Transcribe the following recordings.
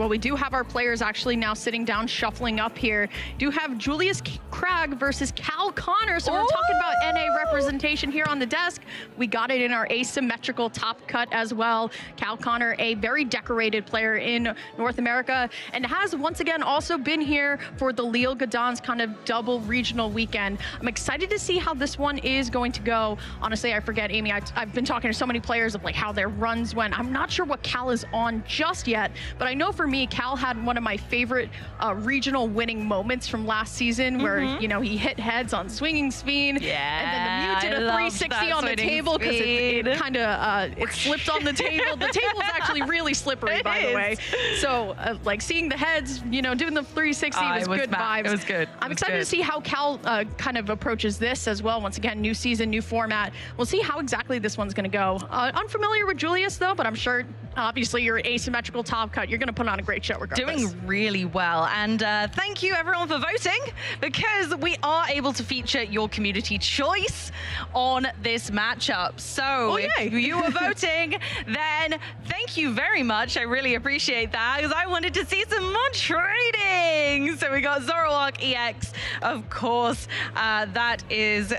Well, we do have our players actually now sitting down, shuffling up here. Do have Julius Krag versus Cal Connor. So we're talking about NA representation here on the desk. We got it in our asymmetrical top cut as well. Cal Connor, a very decorated player in North America, and has once again also been here for the mon Gdansk kind of double regional weekend. I'm excited to see how this one is going to go. Honestly, I forget, Amy, I've been talking to so many players of like how their runs went. I'm not sure what Cal is on just yet, but I know for me, Cal had one of my favorite regional winning moments from last season where, you know, he hit heads on swinging speed. Yeah, and then the Mute did a 360 on the table because it kind of it slipped on the table. The table's actually really slippery, by the way. So like seeing the heads, you know, doing the 360 was good vibes. It was good. I'm excited to see how Cal kind of approaches this as well. Once again, new season, new format. We'll see how exactly this one's going to go. Unfamiliar with Julius though, but I'm sure obviously you're asymmetrical top cut. You're going to put on a great show regardless. Doing really well. And thank you everyone for voting, because we are able to feature your community choice on this matchup. So if you were voting, then thank you very much. I really appreciate that, because I wanted to see some more trading. So we got Zoroark EX, of course. That is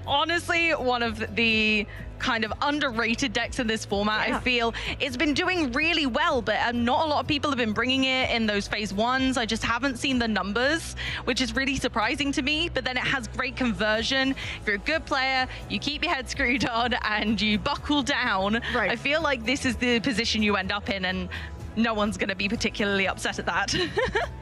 honestly one of the kind of underrated decks in this format. I feel it's been doing really well, but not a lot of people have been bringing it in those phase ones. I just haven't seen the numbers, which is really surprising to me. But then it has great conversion. If you're a good player, you keep your head screwed on and you buckle down. I feel like this is the position you end up in, and no one's going to be particularly upset at that.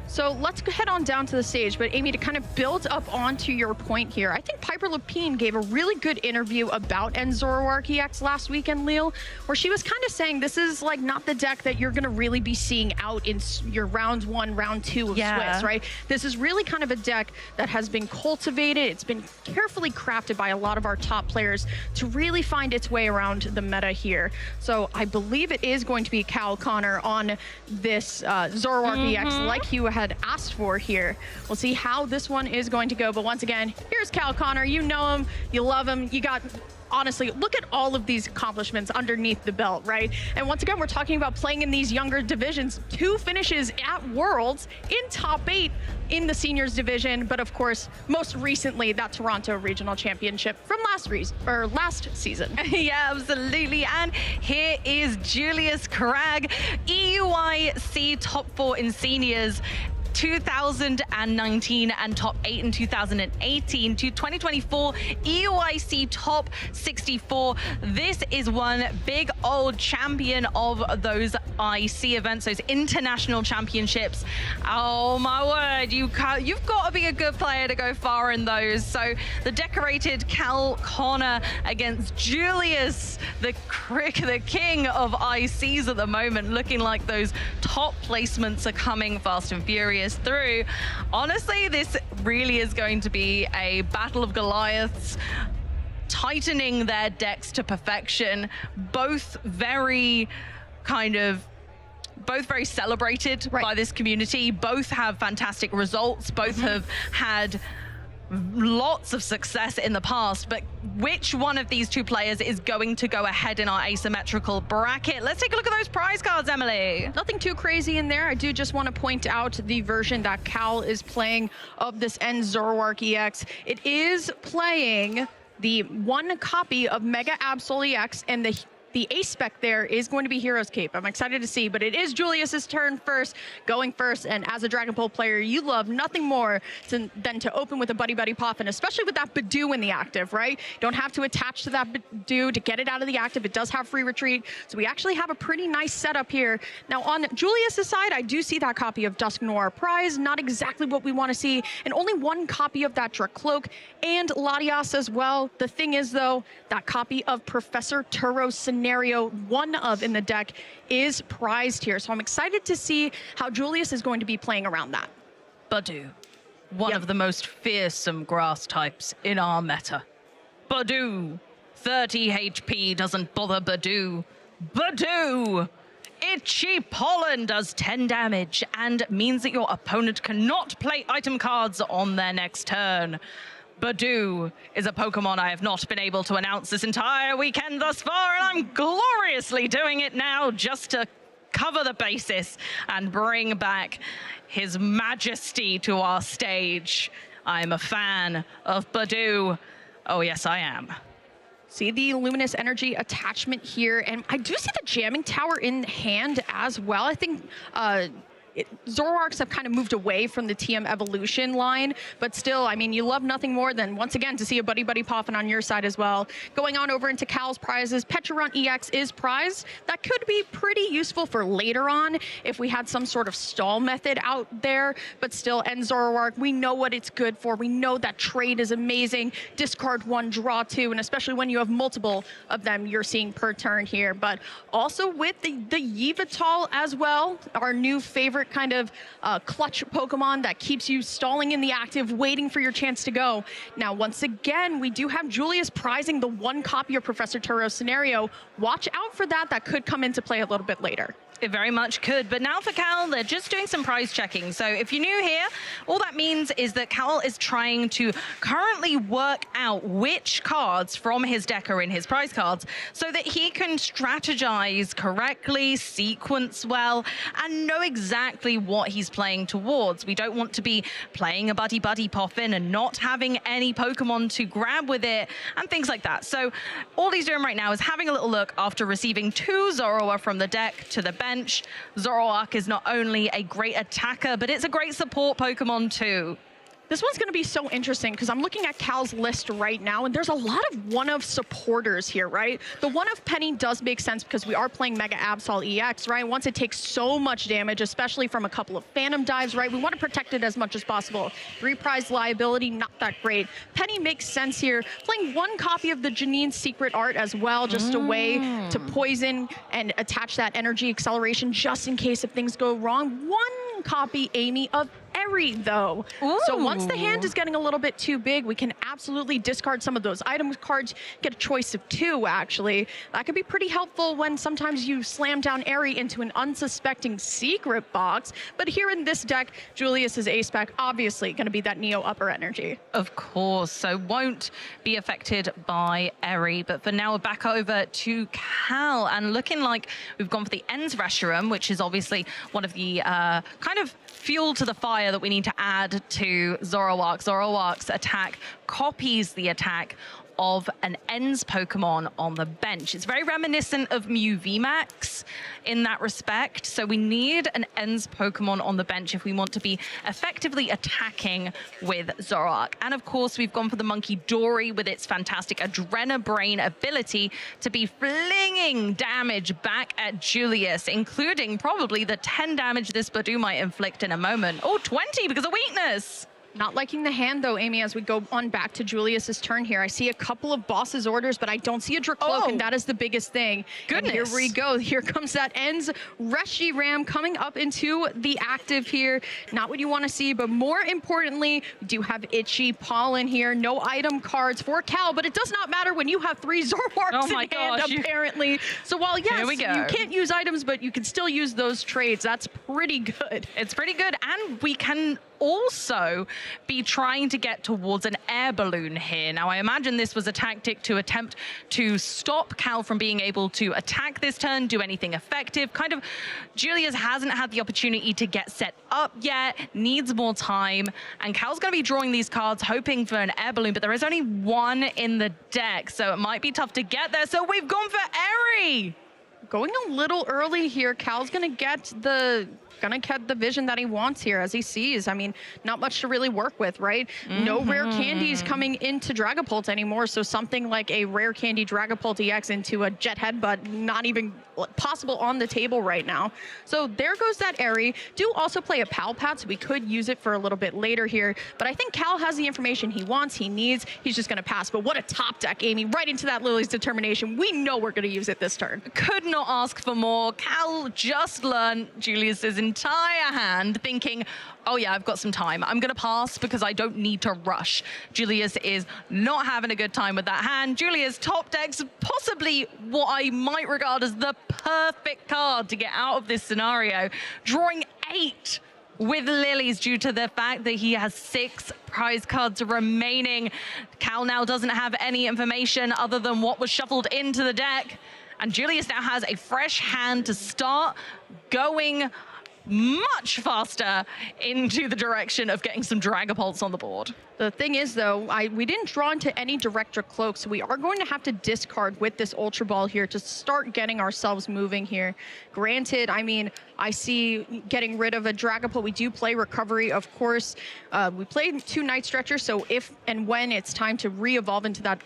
So let's head on down to the stage. But Amy, to kind of build up onto your point here, I think Piper Lapine gave a really good interview about Zoroark EX last weekend, Lille, where she was kind of saying this is like not the deck that you're going to really be seeing out in your round 1, round 2 of Swiss, right? This is really kind of a deck that has been cultivated. It's been carefully crafted by a lot of our top players to really find its way around the meta here. So I believe it is going to be Cal Connor on this Zoroark EX, like you had asked for here. We'll see how this one is going to go. But once again, here's Cal Connor. You know him, you love him. You got, honestly, look at all of these accomplishments underneath the belt, right? And once again, we're talking about playing in these younger divisions. 2 finishes at Worlds in top 8 in the seniors division, but of course, most recently, that Toronto regional championship from last season. Yeah, absolutely. And here is Julius Krag, EUIC top 4 in seniors 2019 and top 8 in 2018 to 2024 EUIC top 64. This is one big old champion of those IC events, those international championships. Oh my word, you've got to be a good player to go far in those. So the decorated Cal Connor against Julius, the king of ICs at the moment, looking like those top placements are coming fast and furious through. Honestly, this really is going to be a battle of Goliaths, tightening their decks to perfection. Both very celebrated by this community. Both have fantastic results. Both have had lots of success in the past, but which one of these 2 players is going to go ahead in our asymmetrical bracket? Let's take a look at those prize cards, Emily. Nothing too crazy in there. I do just want to point out the version that Cal is playing of this Zoroark EX. It is playing the 1 copy of Mega Absol EX, and the ace spec there is going to be Hero's Cape. I'm excited to see, but it is Julius's turn first, going first, and as a Dragon Ball player, you love nothing more than to open with a Buddy Buddy Pop, and especially with that Badoo in the active, right? Don't have to attach to that Badoo to get it out of the active. It does have free retreat, so we actually have a pretty nice setup here. Now, on Julius's side, I do see that copy of Dusk Noir Prize, not exactly what we want to see, and only 1 copy of that Druk Cloak, and Latias as well. The thing is, though, that copy of Professor Turo's Scenario 1 of in the deck is prized here. So I'm excited to see how Julius is going to be playing around that. Badoo, one of the most fearsome grass types in our meta. Badoo, 30 HP doesn't bother Badoo. Badoo, Itchy Pollen does 10 damage and means that your opponent cannot play item cards on their next turn. Badoo is a Pokemon I have not been able to announce this entire weekend thus far, and I'm gloriously doing it now just to cover the basis and bring back his majesty to our stage. I'm a fan of Badu. Oh, yes, I am. See the luminous energy attachment here, and I do see the jamming tower in hand as well. I think Zoroarks have kind of moved away from the TM evolution line, but still, I mean, you love nothing more than, once again, to see a buddy popping on your side as well. Going on over into Cal's prizes, Pecharunt EX is prized. That could be pretty useful for later on if we had some sort of stall method out there, but still, and Zoroark, we know what it's good for. We know that trade is amazing. Discard 1, draw 2, and especially when you have multiple of them you're seeing per turn here. But also with the Yveltal as well, our new favorite kind of clutch Pokemon that keeps you stalling in the active, waiting for your chance to go. Now, once again, we do have Julius prizing the 1 copy of Professor Turo's scenario. Watch out for that. That could come into play a little bit later. It very much could, but now for Cal, they're just doing some prize checking. So if you're new here, all that means is that Cal is trying to currently work out which cards from his deck are in his prize cards so that he can strategize correctly, sequence well, and know exactly what he's playing towards. We don't want to be playing a buddy pop in and not having any Pokemon to grab with it and things like that. So all he's doing right now is having a little look after receiving 2 Zorua from the deck to the bench. Zoroark is not only a great attacker, but it's a great support Pokemon too. This one's going to be so interesting because I'm looking at Cal's list right now, and there's a lot of one-of supporters here, right? The one-of Penny does make sense because we are playing Mega Absol EX, right? Once it takes so much damage, especially from a couple of Phantom Dives, right? We want to protect it as much as possible. 3 prize liability, not that great. Penny makes sense here. Playing 1 copy of the Janine's Secret Art as well, just a way to poison and attach that energy acceleration just in case if things go wrong. 1 copy, Amy, of Eri, though. Ooh. So once the hand is getting a little bit too big, we can absolutely discard some of those item cards, get a choice of 2, actually. That could be pretty helpful when sometimes you slam down Eri into an unsuspecting secret box. But here in this deck, Julius's ace pack, obviously going to be that Neo upper energy. Of course, so won't be affected by Eri. But for now, we're back over to Cal, and looking like we've gone for the Ends Reshiram, which is obviously one of the kind of fuel to the fire that we need to add to Zoroark. Zoroark's attack copies the attack of an Ends Pokemon on the bench. It's very reminiscent of Mew VMAX in that respect. So we need an Ends Pokemon on the bench if we want to be effectively attacking with Zoroark. And of course, we've gone for the Monkey Dory with its fantastic Adrenabrain ability to be flinging damage back at Julius, including probably the 10 damage this Badu might inflict in a moment. Oh, 20 because of weakness. Not liking the hand, though, Amy, as we go on back to Julius's turn here. I see a couple of boss's orders, but I don't see a Dracloak, and that is the biggest thing. Goodness. And here we go. Here comes that Ends Reshiram coming up into the active here. Not what you want to see, but more importantly, we do have Itchy Pollen here. No item cards for Cal, but it does not matter when you have 3 Zoroarks in hand, apparently. So while, yes, you can't use items, but you can still use those trades. That's pretty good. It's pretty good, and we can also be trying to get towards an air balloon here. Now, I imagine this was a tactic to attempt to stop Cal from being able to attack this turn, do anything effective. Kind of, Julius hasn't had the opportunity to get set up yet, needs more time, and Cal's going to be drawing these cards hoping for an air balloon, but there is only 1 in the deck, so it might be tough to get there. So we've gone for Eri. Going a little early here. Cal's going to get the vision that he wants here as he sees. I mean, not much to really work with, right? No rare candies coming into Dragapult anymore, so something like a rare candy Dragapult EX into a Jet Headbutt, not even possible on the table right now. So there goes that Eri. Do also play a Pal Pad, so we could use it for a little bit later here, but I think Cal has the information he wants, he needs, he's just going to pass. But what a top deck, Amy, right into that Lily's Determination. We know we're going to use it this turn. Could not ask for more. Cal just learned Julius's entire hand, thinking, oh yeah, I've got some time. I'm going to pass because I don't need to rush. Julius is not having a good time with that hand. Julius top decks possibly what I might regard as the perfect card to get out of this scenario, drawing 8 with Lilies due to the fact that he has 6 prize cards remaining. Cal now doesn't have any information other than what was shuffled into the deck. And Julius now has a fresh hand to start going much faster into the direction of getting some Dragapults on the board. The thing is, though, we didn't draw into any Director Cloak, so we are going to have to discard with this Ultra Ball here to start getting ourselves moving here. Granted, I mean, I see getting rid of a Dragapult. We do play Recovery, of course. We played 2 Night Stretchers, so if and when it's time to re-evolve into that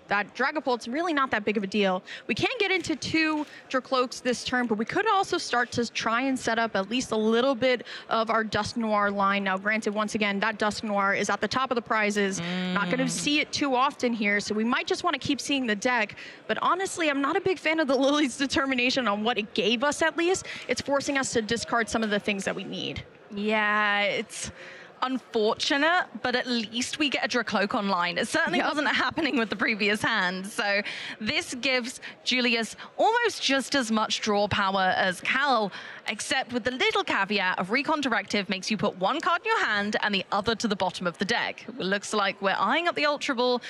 Dragapult, it's really not that big of a deal. We can get into 2 Dracloaks this turn, but we could also start to try and set up at least a little bit of our Dusk Noir line. Now, granted, once again, that Dusk Noir is at the top of the prizes. Not going to see it too often here, so we might just want to keep seeing the deck. But honestly, I'm not a big fan of the Lily's Determination on what it gave us, at least. It's forcing us to discard some of the things that we need. Yeah, it's unfortunate, but at least we get a Dracloak online. It certainly wasn't happening with the previous hand. So this gives Julius almost just as much draw power as Cal, except with the little caveat of Recon Directive makes you put 1 card in your hand and the other to the bottom of the deck. It looks like we're eyeing up the Ultra Ball.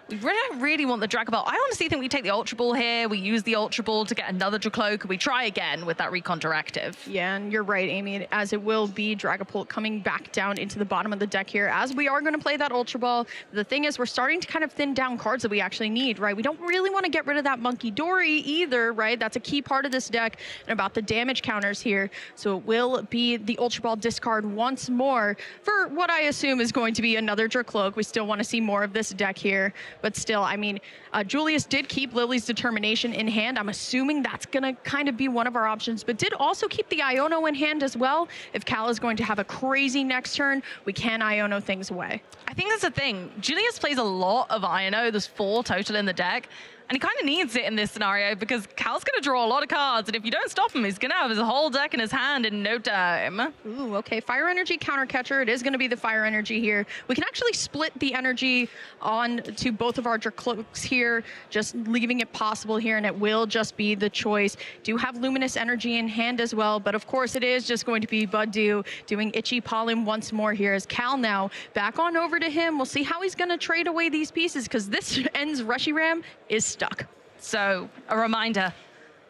We don't really want the Dragapult. I honestly think we take the Ultra Ball here. We use the Ultra Ball to get another Dracloak. We try again with that Recon Directive. Yeah, and you're right, Amy, as it will be Dragapult coming back down into the bottom of the deck here, as we are going to play that Ultra Ball. The thing is, we're starting to kind of thin down cards that we actually need, right? We don't really want to get rid of that Monkey Dory either, right? That's a key part of this deck, and about the damage counters here. So it will be the Ultra Ball discard once more for what I assume is going to be another Dracloak. We still want to see more of this deck here, but still, I mean, Julius did keep Lily's Determination in hand. I'm assuming that's going to kind of be one of our options, but did also keep the Iono in hand as well. If Cal is going to have a crazy next turn, we can Iono things away. I think that's the thing. Julius plays a lot of Iono. There's 4 total in the deck. And he kind of needs it in this scenario because Cal's going to draw a lot of cards. And if you don't stop him, he's going to have his whole deck in his hand in no time. Ooh, okay. Fire Energy Counter Catcher. It is going to be the Fire Energy here. We can actually split the energy on to both of our Dracloaks here, just leaving it possible here. And it will just be the choice. Do have Luminous Energy in hand as well. But of course, it is just going to be Budew doing Itchy Pollen once more here as Cal now back on over to him. We'll see how he's going to trade away these pieces because this ends Reshiram is stuck. So a reminder,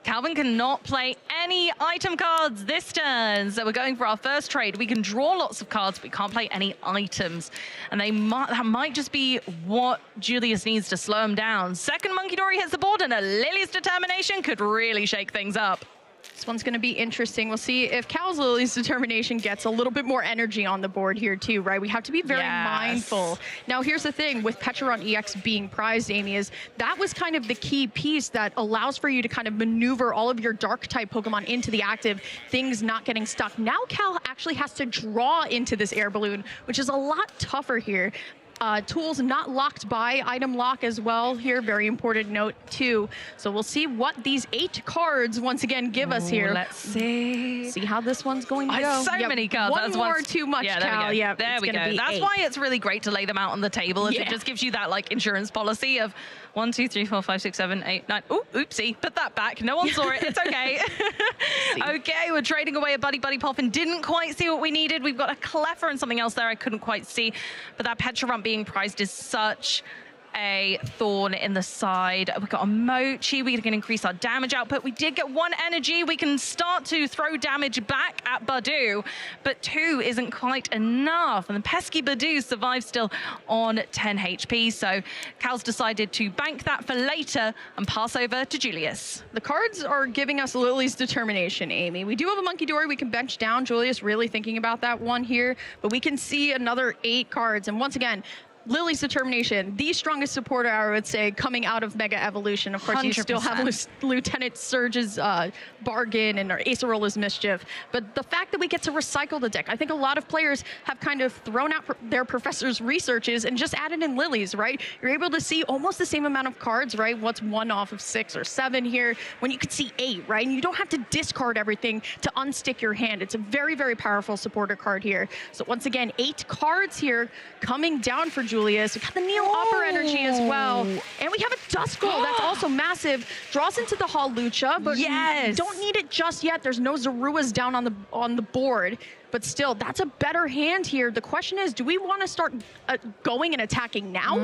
Calvin cannot play any item cards this turn. So we're going for our first trade. We can draw lots of cards, but we can't play any items. And that might just be what Julius needs to slow him down. Second Monkey Dory hits the board and a Lily's Determination could really shake things up. This one's going to be interesting. We'll see if Cal's Lily's Determination gets a little bit more energy on the board here too, right? We have to be very mindful. Now, here's the thing with Pecharon EX being prized, Amy, is that was kind of the key piece that allows for you to kind of maneuver all of your dark type Pokemon into the active, things not getting stuck. Now Cal actually has to draw into this air balloon, which is a lot tougher here. Tools not locked by item lock as well here. Very important note too. So we'll see what these 8 cards once again give us here. Let's see. See how this one's going to go. So many cards. One more too much, Cal. Yeah, there we go. That's why it's really great to lay them out on the table. It just gives you that like insurance policy of 1, 2, 3, 4, 5, 6, 7, 8, 9. Oh, oopsie. Put that back. No one saw it. It's okay. Okay, we're trading away a Buddy Poffin. Didn't quite see what we needed. We've got a Cleffer and something else there I couldn't quite see. But that Pecharunt being prized is such a thorn in the side. We've got a Mochi. We can increase our damage output. We did get 1 energy. We can start to throw damage back at Budew, but 2 isn't quite enough. And the pesky Budew survives still on 10 HP. So Cal's decided to bank that for later and pass over to Julius. The cards are giving us Lily's Determination, Amy. We do have a Monkey Dory we can bench down. Julius really thinking about that one here, but we can see another 8 cards. And once again, Lily's Determination, the strongest supporter, I would say, coming out of Mega Evolution. Of course, 100%. You still have Lieutenant Surge's Bargain and Acerola's Mischief. But the fact that we get to recycle the deck, I think a lot of players have kind of thrown out their professor's researches and just added in Lily's, right? You're able to see almost the same amount of cards, right? What's 1 off of 6 or 7 here when you could see 8, right? And you don't have to discard everything to unstick your hand. It's a very, very powerful supporter card here. So once again, 8 cards here coming down for Julius. We got the Neil Upper Energy as well. And we have a Duskull that's also massive. Draws into the Hawlucha, but don't need it just yet. There's no Zoruas down on the board. but still, that's a better hand here. The question is, do we want to start going and attacking now?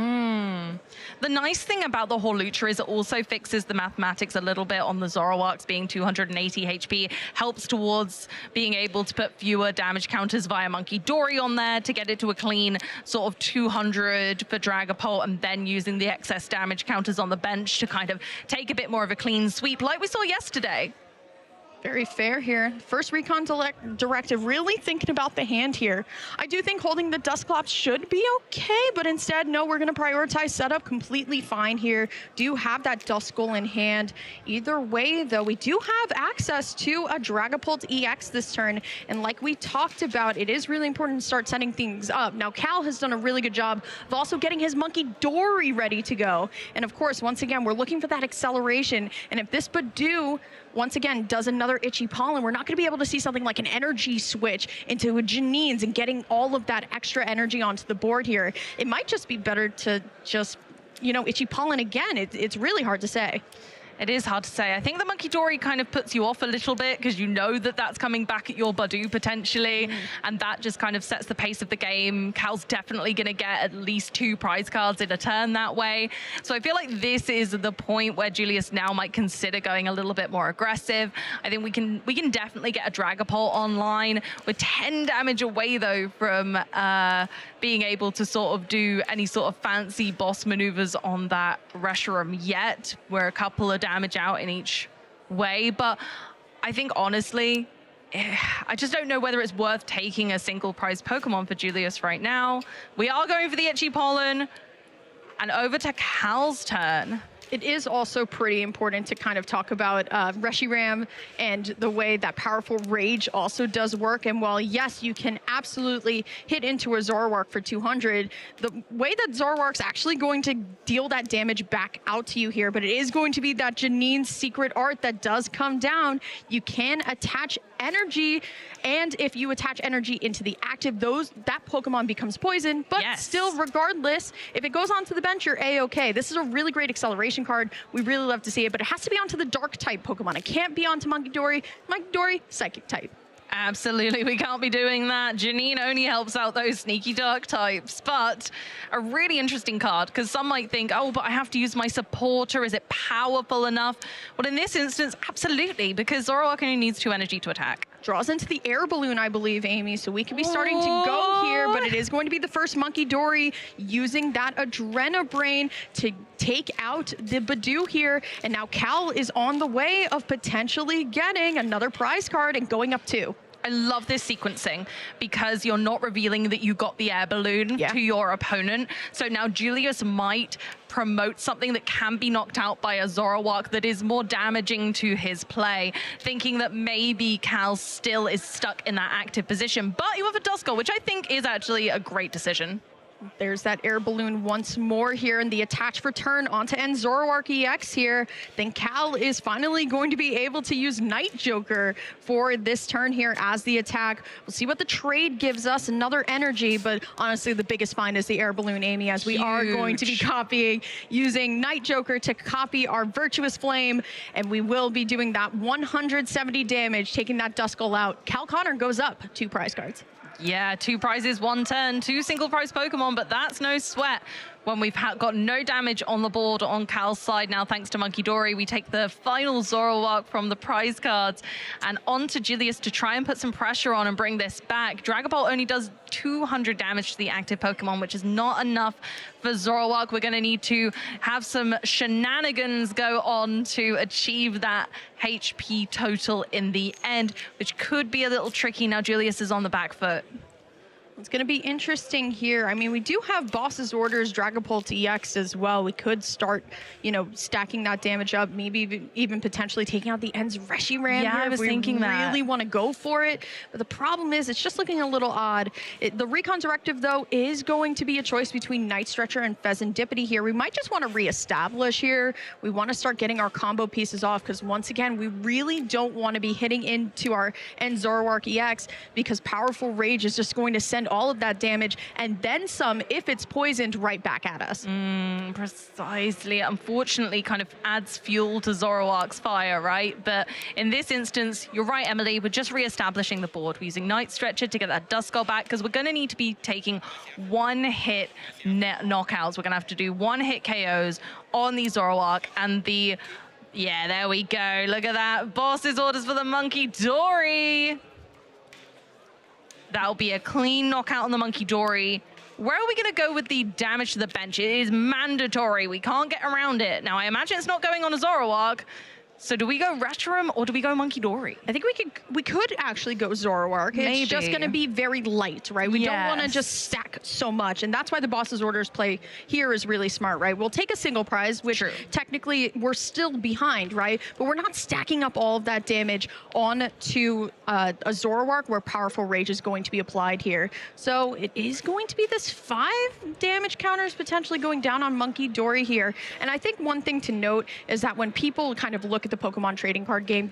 The nice thing about the Hawlucha is it also fixes the mathematics a little bit on the Zoroarks being 280 HP, helps towards being able to put fewer damage counters via Monkey Dory on there to get it to a clean sort of 200 for Dragapult, and then using the excess damage counters on the bench to kind of take a bit more of a clean sweep like we saw yesterday. Very fair here. First recon directive, really thinking about the hand here. I do think holding the Dusclops should be okay, but instead, no, we're going to prioritize setup. Completely fine here. Do have that Duskull in hand. Either way, though, we do have access to a Dragapult EX this turn, and like we talked about, it is really important to start setting things up. Now, Cal has done a really good job of also getting his Monkey Dory ready to go, and of course, once again, we're looking for that acceleration, and if this Badoo once again does another Itchy Pollen, we're not going to be able to see something like an energy switch into a Janine's and getting all of that extra energy onto the board here. It might just be better to just, you know, Itchy Pollen again. It's really hard to say. It is hard to say. I think the Monkey Dory kind of puts you off a little bit because you know that that's coming back at your Badoo potentially, and that just kind of sets the pace of the game. Cal's definitely going to get at least 2 prize cards in a turn that way. So I feel like this is the point where Julius now might consider going a little bit more aggressive. I think we can definitely get a Dragapult online. We're 10 damage away though from being able to sort of do any sort of fancy boss maneuvers on that Reshiram yet. We're a couple of damage out in each way, but I think honestly, I just don't know whether it's worth taking a single prize Pokemon for Julius right now. We are going for the Itchy Pollen, and over to Cal's turn. It is also pretty important to kind of talk about Reshiram and the way that Powerful Rage also does work. And while, yes, you can absolutely hit into a Zoroark for 200, the way that Zoroark's actually going to deal that damage back out to you here, but it is going to be that Janine's secret art that does come down. You can attach energy, and if you attach energy into the active, that Pokemon becomes poison, but still, regardless, if it goes onto the bench, you're A-okay. This is a really great acceleration card. We really love to see it, but it has to be onto the dark type Pokemon. It can't be onto Monkey Dory. Monkey Dory, psychic type. Absolutely, we can't be doing that. Janine only helps out those sneaky dark types, but a really interesting card, because some might think, oh, but I have to use my supporter. Is it powerful enough? Well, in this instance, absolutely, because Zoroark only needs 2 energy to attack. Draws into the air balloon, I believe, Amy, so we could be starting to go here, but it is going to be the first Monkey Dory using that Adrenabrain to take out the Badoo here, and now Cal is on the way of potentially getting another prize card and going up 2. I love this sequencing because you're not revealing that you got the air balloon to your opponent. So now Julius might promote something that can be knocked out by a Zoroark that is more damaging to his play, thinking that maybe Cal still is stuck in that active position. But you have a Duskull, which I think is actually a great decision. There's that air balloon once more here, and the attach for turn onto end Zoroark EX here. Then Cal is finally going to be able to use Night Joker for this turn here as the attack. We'll see what the trade gives us, another energy, but honestly, the biggest find is the air balloon, Amy, as we are going to be copying, using Night Joker to copy our Virtuous Flame, and we will be doing that 170 damage, taking that Duskull out. Cal Connor goes up 2 prize cards. Yeah, 2 prizes, 1 turn, 2 single prize Pokemon, but that's no sweat. When we've got no damage on the board on Cal's side now, thanks to Monkey Dory, we take the final Zoroark from the prize cards and on to Julius to try and put some pressure on and bring this back. Dragapult only does 200 damage to the active Pokemon, which is not enough for Zoroark. We're going to need to have some shenanigans go on to achieve that HP total in the end, which could be a little tricky. Now Julius is on the back foot. It's going to be interesting here. I mean, we do have Boss's Orders, Dragapult EX as well. We could start, you know, stacking that damage up, maybe even potentially taking out the Ends Reshiram. Yeah, I was thinking that. We really want to go for it. But the problem is, it's just looking a little odd. The Recon Directive, though, is going to be a choice between Night Stretcher and Pheasantipity here. We might just want to reestablish here. We want to start getting our combo pieces off, because once again, we really don't want to be hitting into our End Zoroark EX, because Powerful Rage is just going to send all of that damage and then some if it's poisoned right back at us. Precisely. Unfortunately, kind of adds fuel to Zoroark's fire, right? But in this instance, you're right, Emily, we're just re-establishing the board. We're using Night Stretcher to get that Dust Skull back because we're going to need to be taking one-hit knockouts. We're going to have to do one-hit KOs on the Zoroark and the... Yeah, there we go. Look at that. Boss's orders for the Monkey Dory. That'll be a clean knockout on the Monkey Dory. Where are we going to go with the damage to the bench? It is mandatory. We can't get around it. Now, I imagine it's not going on a Zoroark. So do we go Reshiram or do we go Monkey Dory? I think we could actually go Zoroark. Maybe. It's just going to be very light, right? We don't want to just stack so much. And that's why the boss's orders play here is really smart, right? We'll take a single prize, which technically we're still behind, right? But we're not stacking up all of that damage onto a Zoroark where Powerful Rage is going to be applied here. So it is going to be this 5 damage counters potentially going down on Monkey Dory here. And I think one thing to note is that when people kind of look at the Pokemon trading card game,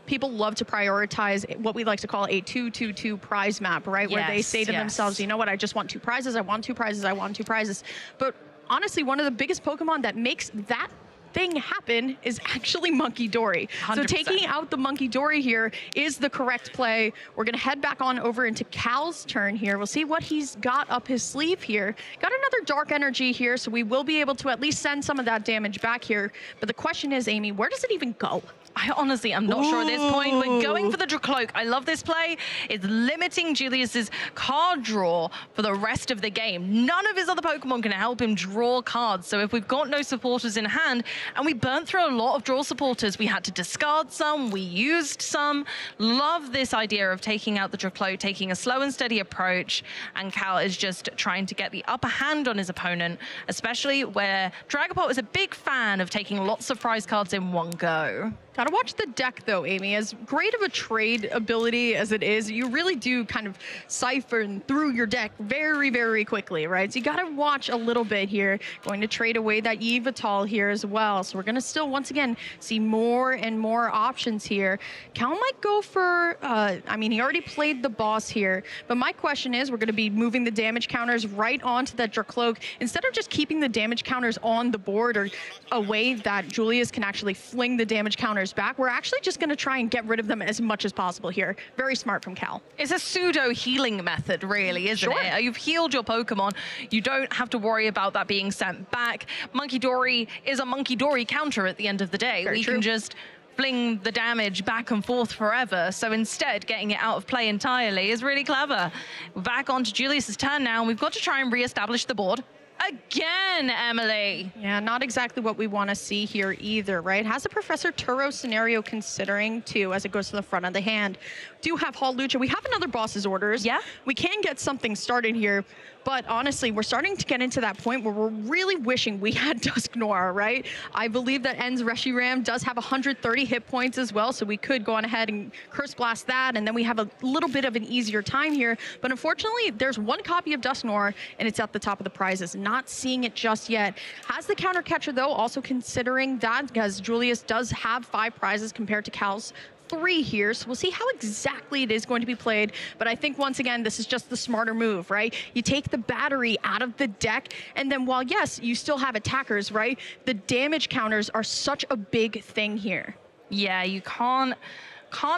people love to prioritize what we like to call a 2-2-2 prize map, right? Where they say to themselves, you know what, I just want 2 prizes, I want 2 prizes, I want 2 prizes. But honestly, one of the biggest Pokemon that makes that thing happen is actually Monkey Dory. 100%. So taking out the Monkey Dory here is the correct play. We're going to head back on over into Cal's turn here. We'll see what he's got up his sleeve here. Got another Dark Energy here, so we will be able to at least send some of that damage back here. But the question is, Amy, where does it even go? I honestly am not sure at this point. We're going for the Dracloak. I love this play. It's limiting Julius's card draw for the rest of the game. None of his other Pokemon can help him draw cards. So if we've got no supporters in hand, and we burnt through a lot of draw supporters, we had to discard some, we used some. Love this idea of taking out the Dracloak, taking a slow and steady approach, and Cal is just trying to get the upper hand on his opponent, especially where Dragapult is a big fan of taking lots of prize cards in one go. Gotta watch the deck though, Amy. As great of a trade ability as it is, you really do kind of siphon through your deck very, very quickly, right? So you gotta watch a little bit here. Going to trade away that Yveltal here as well. So we're gonna still, once again, see more and more options here. Cal might go for, I mean, he already played the boss here, but my question is, we're gonna be moving the damage counters right onto that Dracloak. Instead of just keeping the damage counters on the board or a way that Julius can actually fling the damage counters back, we're actually just going to try and get rid of them as much as possible here. Very smart from Cal. It's a pseudo healing method, really, isn't it? You've healed your Pokemon. You don't have to worry about that being sent back. Monkey Dory is a Monkey Dory counter at the end of the day. We can just fling the damage back and forth forever. So instead, getting it out of play entirely is really clever. We're back onto Julius's turn now, and we've got to try and reestablish the board. Again, Emily. Yeah, not exactly what we want to see here either, right? Has a Professor Turo scenario considering too as it goes to the front of the hand. Do have Hall Lucha. We have another boss's orders. Yeah. We can get something started here, but honestly, we're starting to get into that point where we're really wishing we had Dusknoir, right? I believe that En's Reshiram does have 130 hit points as well, so we could go on ahead and Curse Blast that, and then we have a little bit of an easier time here. But unfortunately, there's one copy of Dusknoir, and it's at the top of the prizes. Not seeing it just yet. Has the counter catcher, though, also considering that, because Julius does have 5 prizes compared to Cal's 3 here, so we'll see how exactly it is going to be played. But I think, once again, this is just the smarter move, right? You take the battery out of the deck, and then while, yes, you still have attackers, right? The damage counters are such a big thing here. Yeah, you can't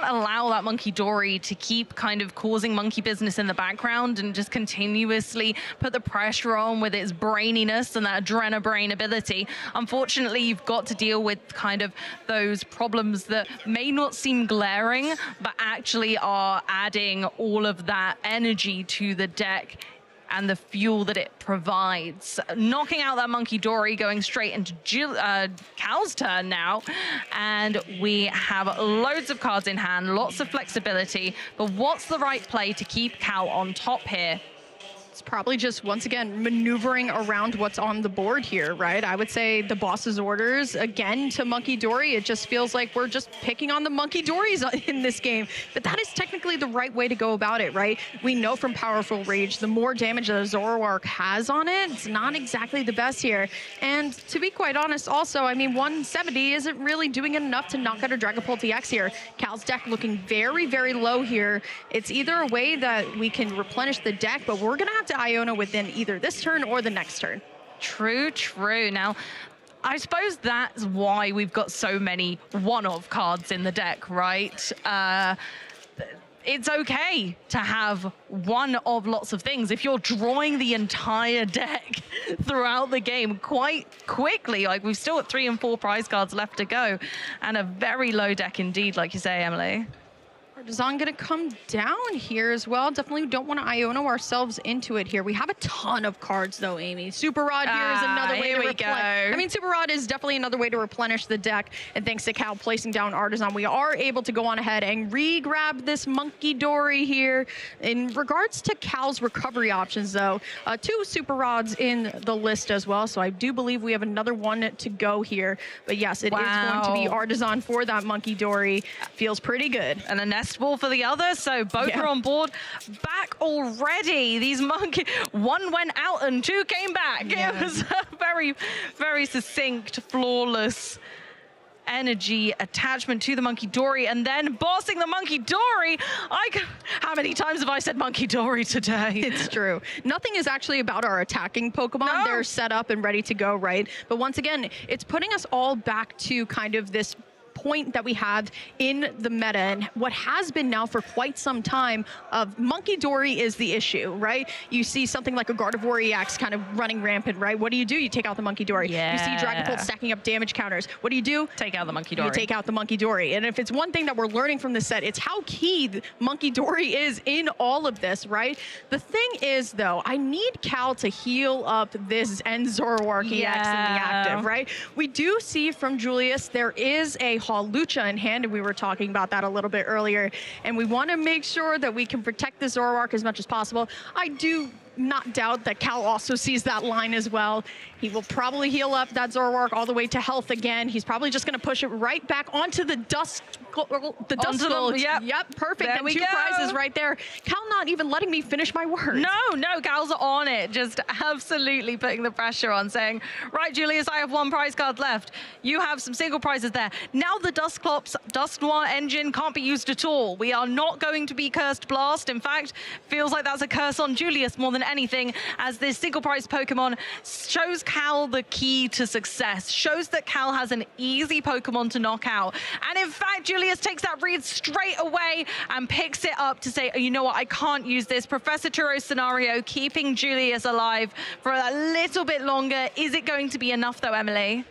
allow that Monkey Dory to keep kind of causing monkey business in the background and just continuously put the pressure on with its braininess and that Adrenabrain ability. Unfortunately, you've got to deal with kind of those problems that may not seem glaring, but actually are adding all of that energy to the deck and the fuel that it provides. Knocking out that Monkey Dory, going straight into Cal's turn now. And we have loads of cards in hand, lots of flexibility. But what's the right play to keep Cal on top here? It's probably just, once again, maneuvering around what's on the board here, right? I would say the boss's orders, again, to Monkey Dory. It just feels like we're just picking on the Monkey Dories in this game. But that is technically the right way to go about it, right? We know from Powerful Rage, the more damage that a Zoroark has on it, it's not exactly the best here. And to be quite honest, also, I mean, 170 isn't really doing enough to knock out a Dragapult EX here. Cal's deck looking very, very low here. It's either a way that we can replenish the deck, but we're going to have to Iona within either this turn or the next turn. True, true. Now, I suppose that's why we've got so many one-of cards in the deck, right? It's okay to have one of lots of things. If you're drawing the entire deck throughout the game quite quickly, like we've still got 3 and 4 prize cards left to go, and a very low deck indeed, like you say, Emily. Artisan gonna come down here as well. Definitely don't want to Iona ourselves into it here. We have a ton of cards though, Amy. Super Rod here is another way to replenish. I mean, Super Rod is definitely another way to replenish the deck. And thanks to Cal placing down Artisan, we are able to go on ahead and re-grab this Monkey Dory here. In regards to Cal's recovery options though, 2 Super Rods in the list as well. So I do believe we have another one to go here. But yes, it is going to be Artisan for that Monkey Dory. Feels pretty good. And a nest ball for the other, so both are on board. Back already. These monkey, one went out and 2 came back. Yeah. It was a very, very succinct, flawless energy attachment to the Monkey Dory, and then bossing the Monkey Dory. How many times have I said Monkey Dory today? It's true. Nothing is actually about our attacking Pokemon. No. They're set up and ready to go, right? But once again, it's putting us all back to kind of this point that we have in the meta, and what has been now for quite some time of Monkey Dory is the issue, right? You see something like a Gardevoir EX kind of running rampant, right? What do? You take out the Monkey Dory. Yeah. You see Dragapult stacking up damage counters. What do? Take out the Monkey Dory. You take out the Monkey Dory. And if it's one thing that we're learning from this set, it's how key Monkey Dory is in all of this, right? The thing is, though, I need Cal to heal up this End Zoroark EX in the active, right? We do see from Julius, there is a Hawlucha in hand, and we were talking about that a little bit earlier, and we want to make sure that we can protect the Zoroark as much as possible. I do not doubt that Cal also sees that line as well. He will probably heal up that Zoroark all the way to health again. He's probably just going to push it right back onto the Dust Skull. Yep, perfect. And 2 prizes right there. Cal not even letting me finish my words. No, Cal's on it. Just absolutely putting the pressure on, saying, right, Julius, I have 1 prize card left. You have some single prizes there. Now the Dusclops Dusk Noir engine can't be used at all. We are not going to be Cursed Blast. In fact, feels like that's a curse on Julius more than anything, as this single prize Pokemon shows Cal the key to success, shows that Cal has an easy Pokemon to knock out. And in fact, Julius takes that read straight away and picks it up to say, you know what, I can't use this. Professor Turo's scenario keeping Julius alive for a little bit longer. Is it going to be enough though, Emily?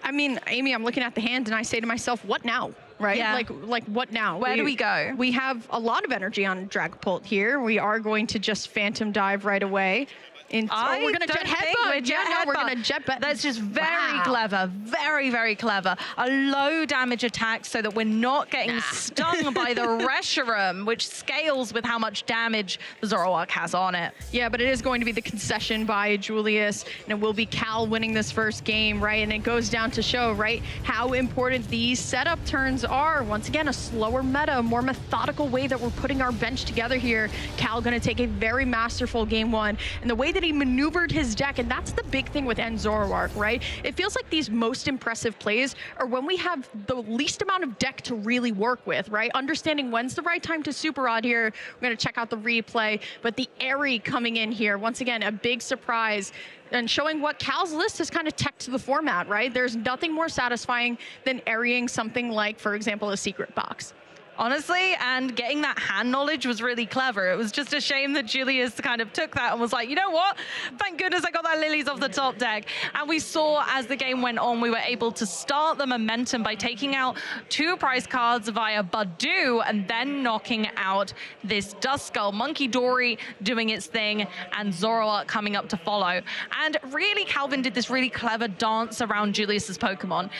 I mean, Amy, I'm looking at the hand and I say to myself, what now? Right? Yeah. Like what now? Where do we go? We have a lot of energy on Dragapult here. We are going to just Phantom Dive right away. We're going to jet headbutt. We're going to jet headbutt. That's just very clever. Very, very clever. A low damage attack so that we're not getting stung by the Reshiram, which scales with how much damage the Zoroark has on it. Yeah, but it is going to be the concession by Julius, and it will be Cal winning this first game, right? And it goes down to show, right, how important these setup turns are. Once again, a slower meta, a more methodical way that we're putting our bench together here. Cal going to take a very masterful game 1, and the way that he maneuvered his deck, and that's the big thing with End Zoroark, right? It feels like these most impressive plays are when we have the least amount of deck to really work with, right? Understanding when's the right time to Super Rod here. We're going to check out the replay, but the Airy coming in here, once again, a big surprise, and showing what Cal's list has kind of tech to the format, right? There's nothing more satisfying than airying something like, for example, a secret box. Honestly, and getting that hand knowledge was really clever. It was just a shame that Julius kind of took that and was like, you know what? Thank goodness I got that Lilies off the top deck. And we saw as the game went on, we were able to start the momentum by taking out 2 prize cards via Badu and then knocking out this Duskull. Monkey Dory doing its thing and Zoroark coming up to follow. And really, Calvin did this really clever dance around Julius's Pokemon.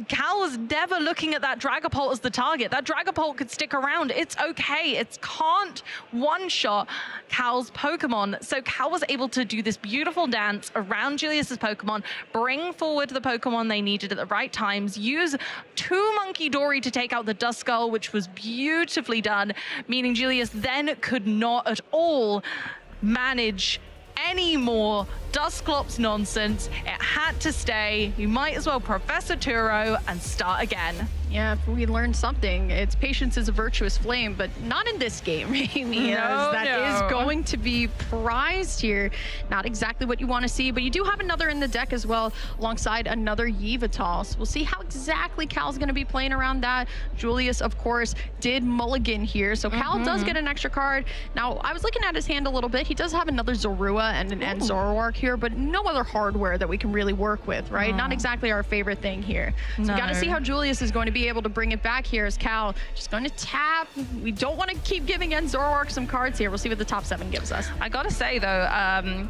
Cal was never looking at that Dragapult as the target. That Dragapult could stick around. It's okay. It can't one-shot Cal's Pokemon. So Cal was able to do this beautiful dance around Julius's Pokemon, bring forward the Pokemon they needed at the right times, use 2 Monkey Dory to take out the Duskull, which was beautifully done, meaning Julius then could not at all manage any more Dusclops nonsense. It had to stay. You might as well Professor Turo and start again. Yeah, if we learned something, it's patience is a virtuous flame, but not in this game, Amy. That is going to be prized here. Not exactly what you want to see, but you do have another in the deck as well, alongside another Yveltal. So we'll see how exactly Cal's going to be playing around that. Julius, of course, did mulligan here, so Cal does get an extra card. Now, I was looking at his hand a little bit. He does have another Zorua and an Zoroark here, but no other hardware that we can really work with, right? Not exactly our favorite thing here. So we got to see how Julius is going to be able to bring it back here as Cal just going to tap. We don't want to keep giving Zoroark some cards here. We'll see what the top 7 gives us. I gotta say though,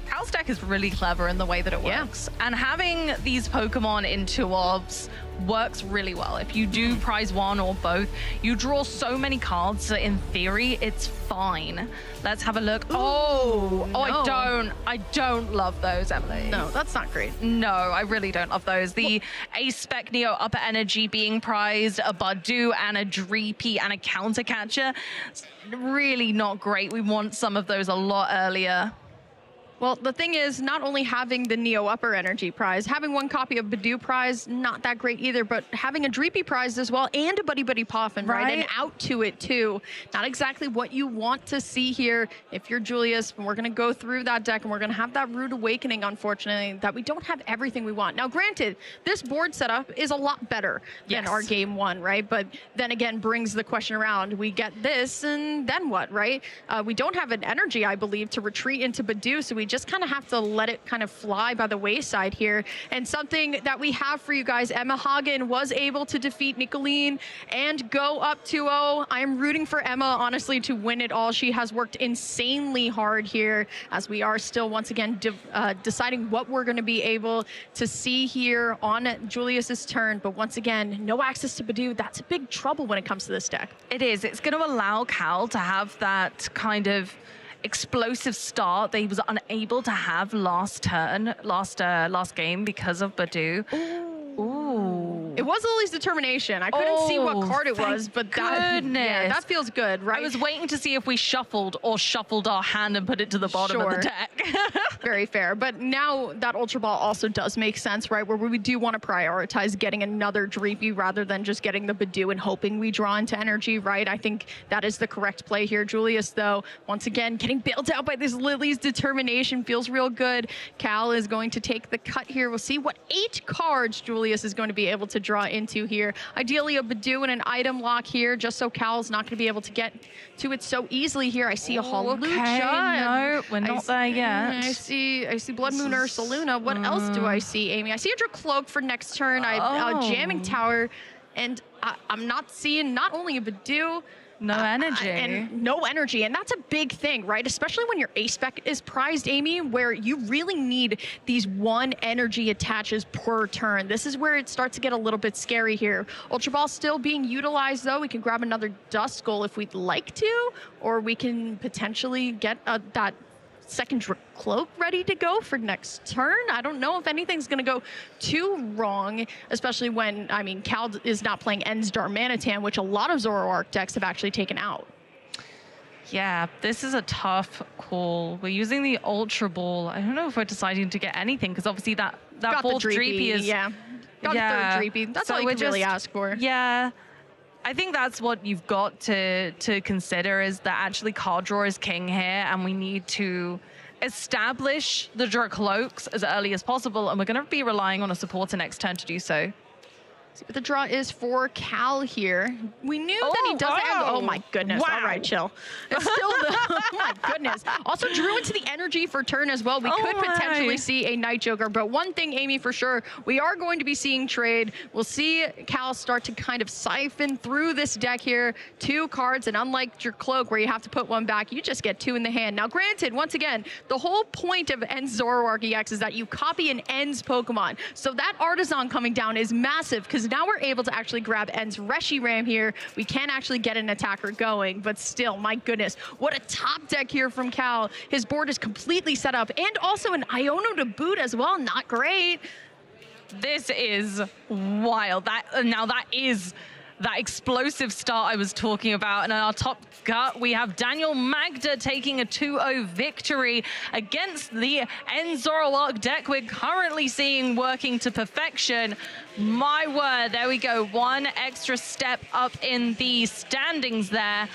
Cal's deck is really clever in the way that it works. And having these Pokemon in 2-ofs works really well. If you do prize 1 or both, you draw so many cards that in theory, it's fine. Let's have a look. No. I don't love those, Emily. No, that's not great. No, I really don't love those. The Ace Spec Neo Upper Energy being prized, a Badu and a Dreepy and a Counter Catcher. It's really not great. We want some of those a lot earlier. Well, the thing is, not only having the Neo Upper Energy prize, having 1 copy of Badu prize, not that great either, but having a Dreepy prize as well, and a Buddy Buddy Poffin, right? And out to it too. Not exactly what you want to see here if you're Julius, and we're going to go through that deck, and we're going to have that Rude Awakening, unfortunately, that we don't have everything we want. Now, granted, this board setup is a lot better than our game 1, right? But then again, brings the question around, we get this, and then what, right? We don't have an energy, I believe, to retreat into Badu, so we just kind of have to let it kind of fly by the wayside here. And something that we have for you guys, Emma Hagen was able to defeat Nicolene and go up 2-0. I'm rooting for Emma, honestly, to win it all. She has worked insanely hard here, as we are still once again deciding what we're going to be able to see here on Julius's turn. But once again, no access to Badu. That's a big trouble when it comes to this deck. It is. It's going to allow Cal to have that kind of explosive start that he was unable to have last game because of Badu. Ooh. It was Lily's Determination. I couldn't see what card it was, but that feels good, right? I was waiting to see if we shuffled our hand and put it to the bottom of the deck. Very fair. But now that Ultra Ball also does make sense, right? Where we do want to prioritize getting another Dreepy rather than just getting the Badu and hoping we draw into energy, right? I think that is the correct play here. Julius, though, once again, getting bailed out by this Lily's Determination feels real good. Cal is going to take the cut here. We'll see what 8 cards Julius is going to be able to draw into here. Ideally, a Badu and an item lock here, just so Cal's not going to be able to get to it so easily here. I see a Hawlucha. Okay, no, we're not there yet. I see Blood Moon Ursaluna. What else do I see, Amy? I see a Dracloak for next turn. A Jamming Tower, and I'm not seeing not only a Badu, no energy. And that's a big thing, right? Especially when your A-Spec is prized, Amy, where you really need these 1 energy attaches per turn. This is where it starts to get a little bit scary here. Ultra Ball still being utilized, though. We can grab another Duskull if we'd like to, or we can potentially get that second Cloak ready to go for next turn. I don't know if anything's going to go too wrong, especially when, I mean, Cal is not playing Ends Darmanitan, which a lot of Zoroark decks have actually taken out. Yeah, this is a tough call. We're using the Ultra Ball. I don't know if we're deciding to get anything, because obviously that fourth Dreepy is... Got a third Dreepy. That's all you can really ask for. Yeah. I think that's what you've got to consider, is that actually card draw is king here, and we need to establish the Dracloaks as early as possible, and we're going to be relying on a supporter next turn to do so. See what the draw is for Cal here. We knew that he doesn't have, oh my goodness. Wow. All right, chill. It's still the, oh my goodness. Also drew into the energy for turn as well. We could potentially see a Night Joker, but one thing, Amy, for sure, we are going to be seeing trade. We'll see Cal start to kind of siphon through this deck here. 2 cards, and unlike your Cloak where you have to put 1 back, you just get 2 in the hand. Now, granted, once again, the whole point of Ends Zoroark EX is that you copy an Ends Pokemon. So that Artisan coming down is massive, because now we're able to actually grab Ends Reshiram here. We can actually get an attacker going, but still, my goodness, what a top deck here from Cal. His board is completely set up, and also an Iono to boot as well. Not great. This is wild. Now that is that explosive start I was talking about. And in our top gut, we have Daniel Magda taking a 2-0 victory against the Ends Zoroark deck we're currently seeing working to perfection. My word, there we go. 1 extra step up in the standings there.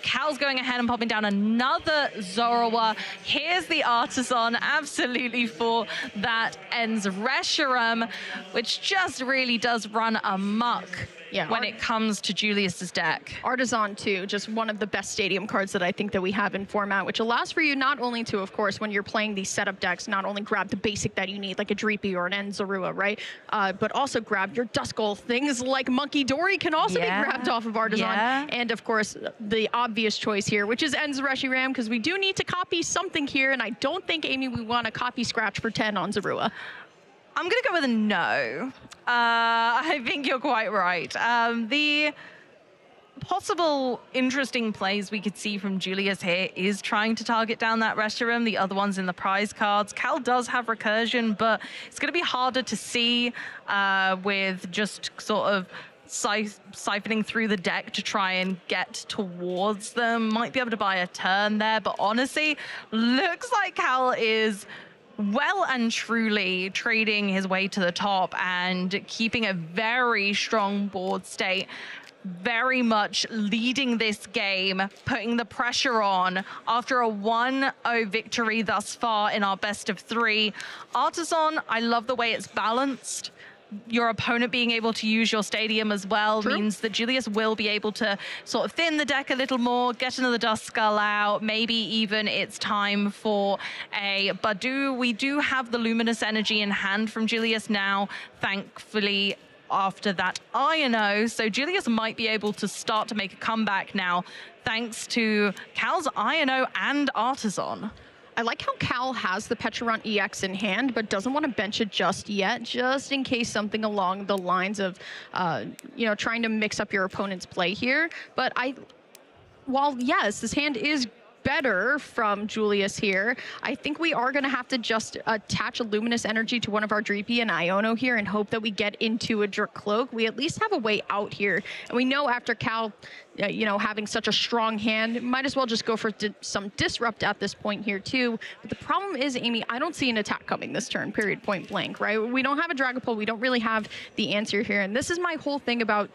Cal's going ahead and popping down another Zoroark. Here's the Artisan, absolutely for that Ends Reshiram, which just really does run amok. Yeah, when it comes to Julius's deck. Artisan too, just one of the best stadium cards that I think that we have in format, which allows for you not only to, of course, when you're playing these setup decks, not only grab the basic that you need, like a Dreepy or an Enzarua, right? But also grab your Duskull. Things like Monkey Dory can also be grabbed off of Artisan. And of course, the obvious choice here, which is Ends Reshiram, because we do need to copy something here, and I don't think, Amy, we want to copy Scratch for 10 on Zorua. I'm going to go with a no. I think you're quite right. The possible interesting plays we could see from Julius here is trying to target down that Reshiram. The other one's in the prize cards. Cal does have recursion, but it's going to be harder to see with just sort of siphoning through the deck to try and get towards them. Might be able to buy a turn there, but honestly, looks like Cal is well and truly trading his way to the top and keeping a very strong board state, very much leading this game, putting the pressure on after a 1-0 victory thus far in our best of 3. Artisan, I love the way it's balanced. Your opponent being able to use your stadium as well means that Julius will be able to sort of thin the deck a little more, get another Duskull out. Maybe even it's time for a Badu. We do have the Luminous Energy in hand from Julius now, thankfully, after that Iono. So Julius might be able to start to make a comeback now, thanks to Cal's Iono and Artisan. I like how Cal has the Pecharunt EX in hand, but doesn't want to bench it just yet, just in case something along the lines of, you know, trying to mix up your opponent's play here. But while yes, this hand is better from Julius here, I think we are going to have to just attach a Luminous Energy to one of our Dreepy and Iono here and hope that we get into a Cloak. We at least have a way out here. And we know after Cal, you know, having such a strong hand, might as well just go for some Disrupt at this point here too. But the problem is, Amy, I don't see an attack coming this turn, period, point blank, right? We don't have a Dragapult. We don't really have the answer here. And this is my whole thing about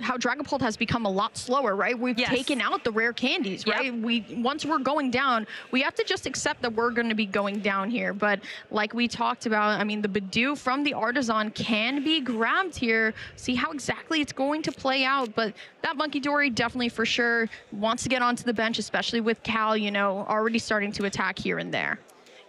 how Dragapult has become a lot slower, right? We've taken out the rare candies, right? Once we're going down, we have to just accept that we're going to be going down here. But like we talked about, I mean, the Badu from the Artisan can be grabbed here. See how exactly it's going to play out. But that Monkey Dory definitely for sure wants to get onto the bench, especially with Cal, you know, already starting to attack here and there.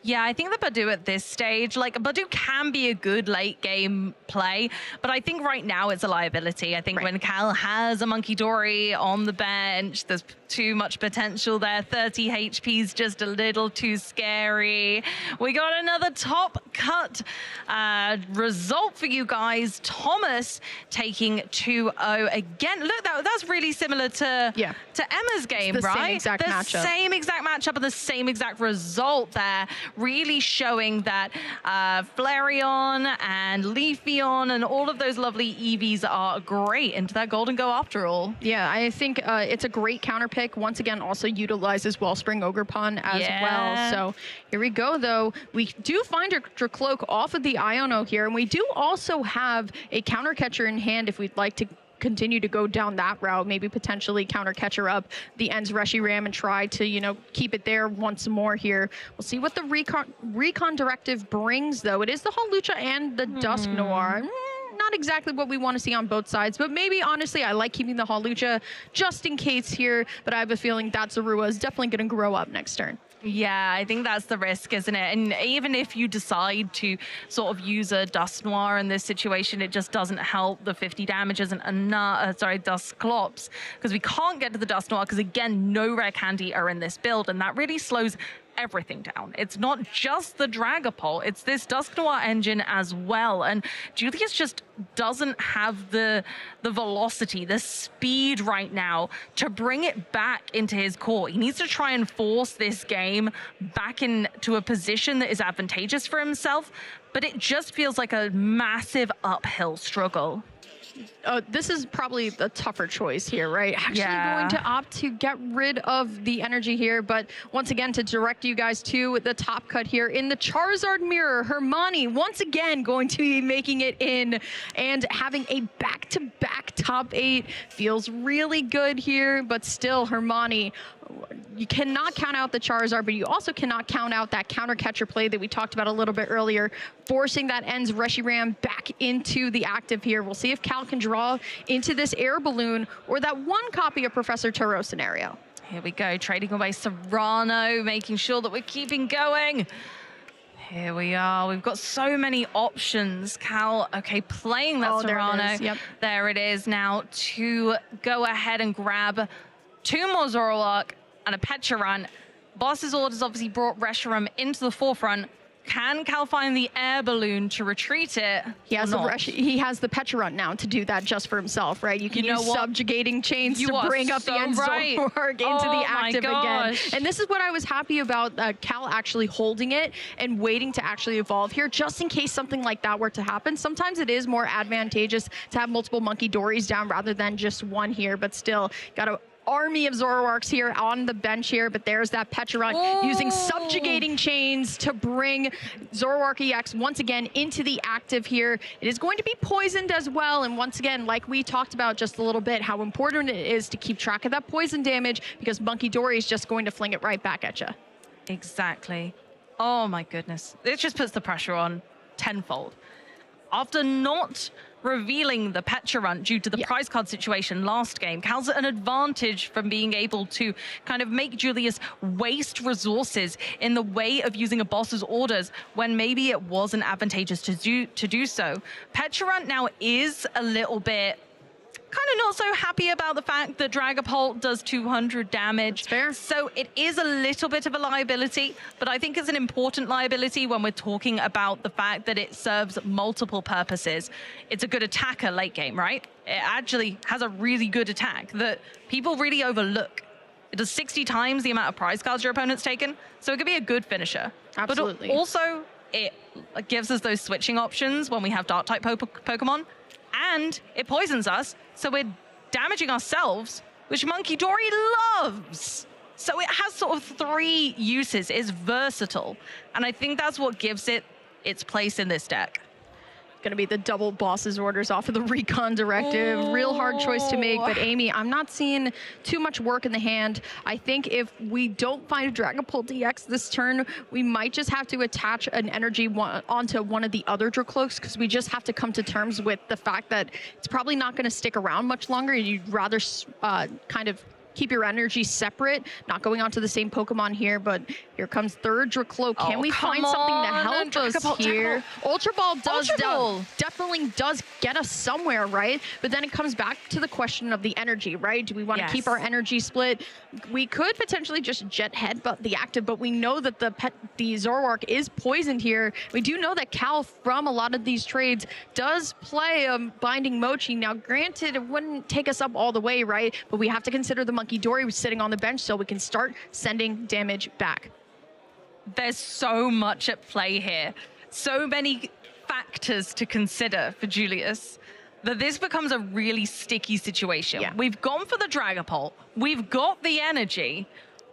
Yeah, I think the Badu at this stage, like Badu can be a good late game play, but I think right now it's a liability. I think when Cal has a Monkey Dory on the bench, there's too much potential there. 30 HP is just a little too scary. We got another top cut result for you guys. Thomas taking 2-0 again. Look, that's really similar to Emma's game, right? Same exact matchup. Same exact matchup and the same exact result there. Really showing that Flareon and Leafeon and all of those lovely EVs are great into that Golden Go after all. Yeah, I think it's a great counter pick. Once again, also utilizes Wellspring Ogerpon as well. So here we go, though. We do find a Cloak off of the Iono here, and we do also have a counter catcher in hand if we'd like to continue to go down that route, maybe potentially counter catcher up the Ends Reshiram and try to, you know, keep it there once more here. We'll see what the recon directive brings, though. It is the Hawlucha and the Dusk Noir. not exactly what we want to see on both sides, but maybe, honestly, I like keeping the Hawlucha just in case here, but I have a feeling that Zorua is definitely going to grow up next turn. Yeah, I think that's the risk, isn't it? And even if you decide to sort of use a Dust Noir in this situation, it just doesn't help. The 50 damage isn't enough. Dust Clops, because we can't get to the Dust Noir because, again, no rare candy are in this build, and that really slows everything down. It's not just the Dragapult, it's this Dusk Noir engine as well. And Julius just doesn't have the velocity, the speed right now to bring it back into his core. He needs to try and force this game back into a position that is advantageous for himself, but it just feels like a massive uphill struggle. This is probably the tougher choice here, right? Actually going to opt to get rid of the energy here, but once again, to direct you guys to the top cut here in the Charizard mirror, Hermione once again going to be making it in and having a back-to-back top 8 feels really good here, but still Hermione, you cannot count out the Charizard, but you also cannot count out that counter catcher play that we talked about a little bit earlier, forcing that Ends Reshiram back into the active here. We'll see if Cal can draw into this air balloon or that one copy of Professor Turo scenario. Here we go, trading away Serrano, making sure that we're keeping going. Here we are. We've got so many options. Cal, okay, playing that Serrano. There it is. Yep. There it is now to go ahead and grab 2 more Zoroark and a Pecharunt. Boss's orders obviously brought Reshiram into the forefront. Can Cal find the air balloon to retreat it? He has the Pecharunt now to do that just for himself, right? You can use subjugating chains to bring up the Zoroark into the active again. And this is what I was happy about, Cal actually holding it and waiting to actually evolve here, just in case something like that were to happen. Sometimes it is more advantageous to have multiple Monkey Dories down rather than just one here, but still got to army of Zoroarks here on the bench here, but there's that Pecharunt using subjugating chains to bring Zoroark EX once again into the active here. It is going to be poisoned as well, and once again, like we talked about just a little bit, how important it is to keep track of that poison damage, because Monkey Dory is just going to fling it right back at you. Exactly. Oh my goodness. It just puts the pressure on tenfold. After not revealing the Pecharunt due to the prize card situation last game, Cal's at an advantage from being able to kind of make Julius waste resources in the way of using a boss's orders when maybe it wasn't advantageous to do so. Pecharunt now is a little bit kind of not so happy about the fact that Dragapult does 200 damage. That's fair. So it is a little bit of a liability, but I think it's an important liability when we're talking about the fact that it serves multiple purposes. It's a good attacker late game, right? It actually has a really good attack that people really overlook. It does 60 times the amount of prize cards your opponent's taken, so it could be a good finisher. Absolutely. But also, it gives us those switching options when we have Dark-type Pokemon, and it poisons us, so we're damaging ourselves, which Monkey Dory loves. So it has sort of 3 uses. It's versatile, and I think that's what gives it its place in this deck. Going to be the double boss's orders off of the Recon Directive. Real hard choice to make, but Amy, I'm not seeing too much work in the hand. I think if we don't find a Dragapult DX this turn, we might just have to attach an energy onto one of the other Dracloaks, because we just have to come to terms with the fact that it's probably not going to stick around much longer. You'd rather kind of keep your energy separate, not going onto the same Pokemon here, but here comes third Dracloak. Can we find something to help us here? Ultra Ball definitely does get us somewhere, right? But then it comes back to the question of the energy, right? Do we want to keep our energy split? We could potentially just Jet Headbutt the active, but we know that the Zoroark is poisoned here. We do know that Cal, from a lot of these trades, does play a Binding Mochi. Now, granted, it wouldn't take us up all the way, right? But we have to consider the Monkey Dory was sitting on the bench, so we can start sending damage back. There's so much at play here. So many factors to consider for Julius that this becomes a really sticky situation. Yeah. We've gone for the Dragapult. We've got the energy.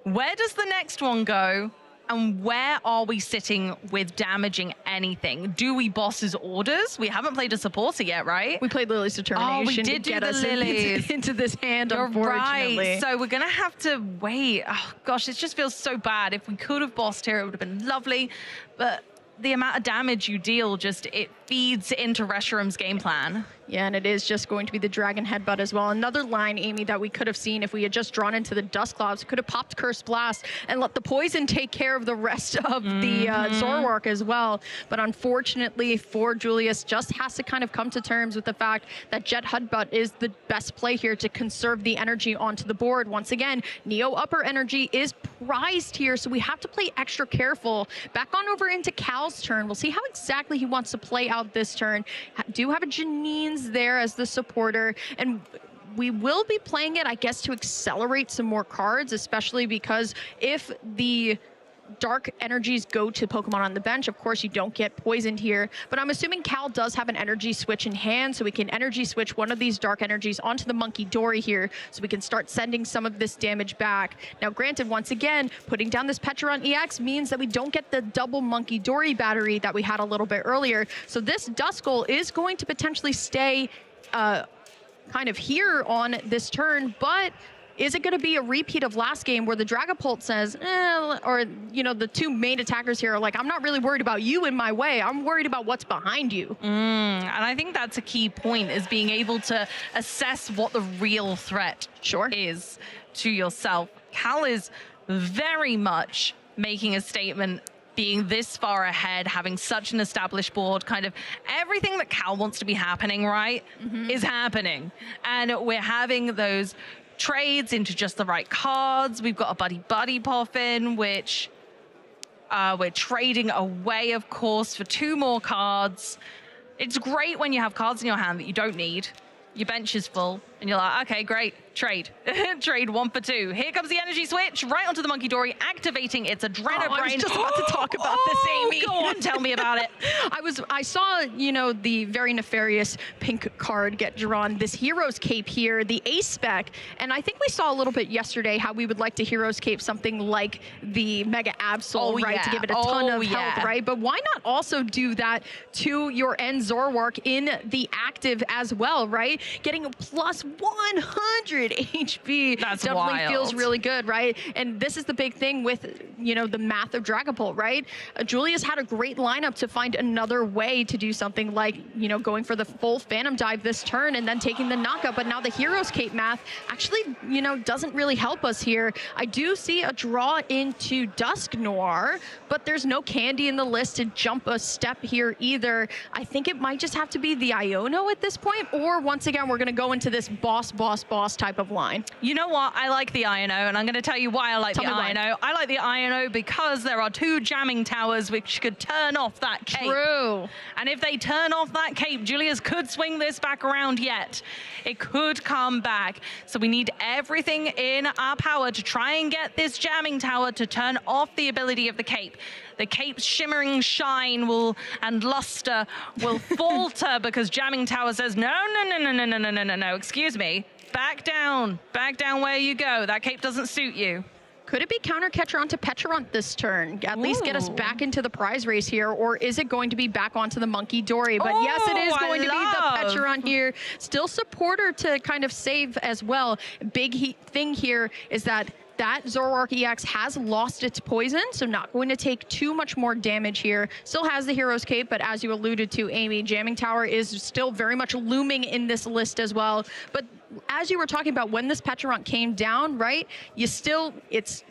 Where does the next one go? And where are we sitting with damaging anything? Do we boss's orders? We haven't played a supporter yet, right? We played Lily's Determination. Oh, we did to get do us the Lilies. into this hand, You're unfortunately. right. So we're going to have to wait. Oh, gosh, it just feels so bad. If we could have bossed here, it would have been lovely. But the amount of damage you deal, just it feeds into Reshiram's game plan. Yeah, and it is just going to be the Dragon Headbutt as well. Another line, Amy, that we could have seen if we had just drawn into the Dust Clouds. Could have popped Curse Blast and let the Poison take care of the rest of the Zoroark as well. But unfortunately for Julius, just has to kind of come to terms with the fact that Jet Headbutt is the best play here to conserve the energy onto the board. Once again, Neo Upper Energy is prized here, so we have to play extra careful. Back on over into Cal's turn. We'll see how exactly he wants to play out this turn. Do have a Janine's there as the supporter, and we will be playing it, I guess, to accelerate some more cards, especially because if the dark energies go to Pokemon on the bench, of course you don't get poisoned here, but I'm assuming Cal does have an energy switch in hand, so we can energy switch one of these dark energies onto the Monkey Dory here, so we can start sending some of this damage back. Now granted, once again, putting down this Petron EX means that we don't get the double Monkey Dory battery that we had a little bit earlier, so this Duskull is going to potentially stay kind of here on this turn, but is it going to be a repeat of last game where the Dragapult says, or, you know, the two main attackers here are like, I'm not really worried about you in my way. I'm worried about what's behind you. And I think that's a key point, is being able to assess what the real threat is to yourself. Cal is very much making a statement, being this far ahead, having such an established board, kind of everything that Cal wants to be happening, right, is happening. And we're having those trades into just the right cards. We've got a Buddy Poffin, which we're trading away, of course, for 2 more cards. It's great when you have cards in your hand that you don't need. Your bench is full, and you're like, okay, great, trade. Trade 1 for 2. Here comes the energy switch, right onto the Monkey Dory, activating its Adreno Brain. I was just about to talk about this, Amy. Go on, tell me about it. I saw, you know, the very nefarious pink card get drawn, this Hero's Cape here, the Ace spec, and I think we saw a little bit yesterday how we would like to Hero's Cape something like the Mega Absol, right, to give it a ton of health, right? But why not also do that to your end Zoroark in the active as well, right? Getting a plus 100 HP definitely feels really good, right? And this is the big thing with, you know, the math of Dragapult, right? Julius had a great lineup to find another way to do something like, you know, going for the full Phantom Dive this turn and then taking the knockup, but now the Hero's Cape math actually, you know, doesn't really help us here. I do see a draw into Dusk Noir, but there's no candy in the list to jump a step here either. I think it might just have to be the Iono at this point, or once again, we're going to go into this boss type of line. You know what? I like the Iono, and I'm going to tell you why I like the Iono. I like the Iono because there are 2 jamming towers which could turn off that cape. True. And if they turn off that cape, Julius could swing this back around yet. It could come back. So we need everything in our power to try and get this jamming tower to turn off the ability of the cape. The cape's shimmering shine and luster will falter because Jamming Tower says, no, excuse me. Back down where you go. That cape doesn't suit you. Could it be counter catcher onto Pecharunt this turn? At least get us back into the prize race here, or is it going to be back onto the Monkey Dory? But yes, it is going to be the Pecharunt here. Still supporter to kind of save as well. Big thing here is that Zoroark EX has lost its poison, so not going to take too much more damage here. Still has the Hero's Cape, but as you alluded to, Amy, Jamming Tower is still very much looming in this list as well. But as you were talking about, when this Pecharunt came down, right, it's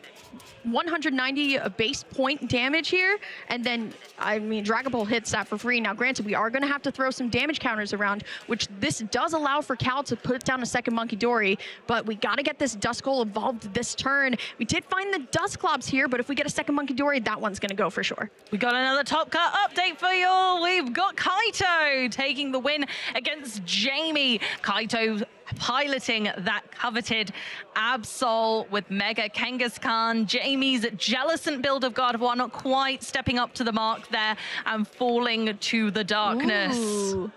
190 base point damage here, and then, I mean, Dragapult hits that for free. Now, granted, we are going to have to throw some damage counters around, which this does allow for Cal to put down a second Monkey Dory, but we got to get this Duskull evolved this turn. We did find the Dusclops here, but if we get a second Monkey Dory, that one's going to go for sure. We got another Top Cut update for you. We've got Kaito taking the win against Jamie. Kaito piloting that coveted Absol with Mega Kangaskhan. Jamie's Jellicent build of God of War not quite stepping up to the mark there and falling to the darkness. Ooh.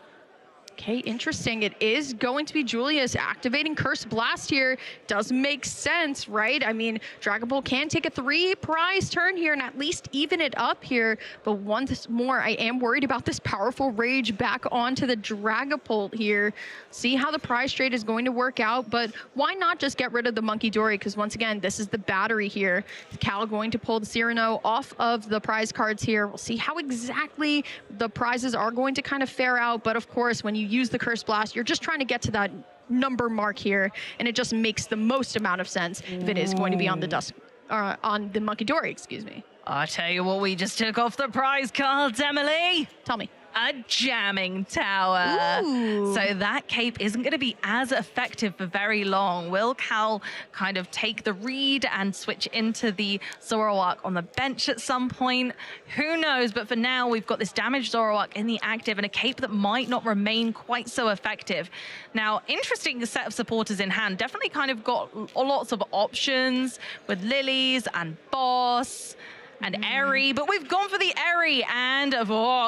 Okay, interesting. It is going to be Julius activating Curse Blast here. Does make sense, right? I mean, Dragon Ball can take a 3 prize turn here and at least even it up here. But once more, I am worried about this powerful Rage back onto the Dragapult here. See how the prize trade is going to work out, but why not just get rid of the Monkey Dory? Because once again, this is the battery here. Cal going to pull the Cyrano off of the prize cards here. We'll see how exactly the prizes are going to kind of fare out. But of course, when you use the Curse Blast, you're just trying to get to that number mark here, and it just makes the most amount of sense if it is going to be on the on the Monkey Dory, excuse me. I'll tell you what, we just took off the prize cards, Emily. Tell me. A jamming tower. Ooh. So that cape isn't going to be as effective for very long. Will Cal kind of take the read and switch into the Zoroark on the bench at some point? Who knows? But for now, we've got this damaged Zoroark in the active and a cape that might not remain quite so effective. Now, interesting set of supporters in hand. Definitely kind of got lots of options with Lilies and Boss and Eri, but we've gone for the Eri, and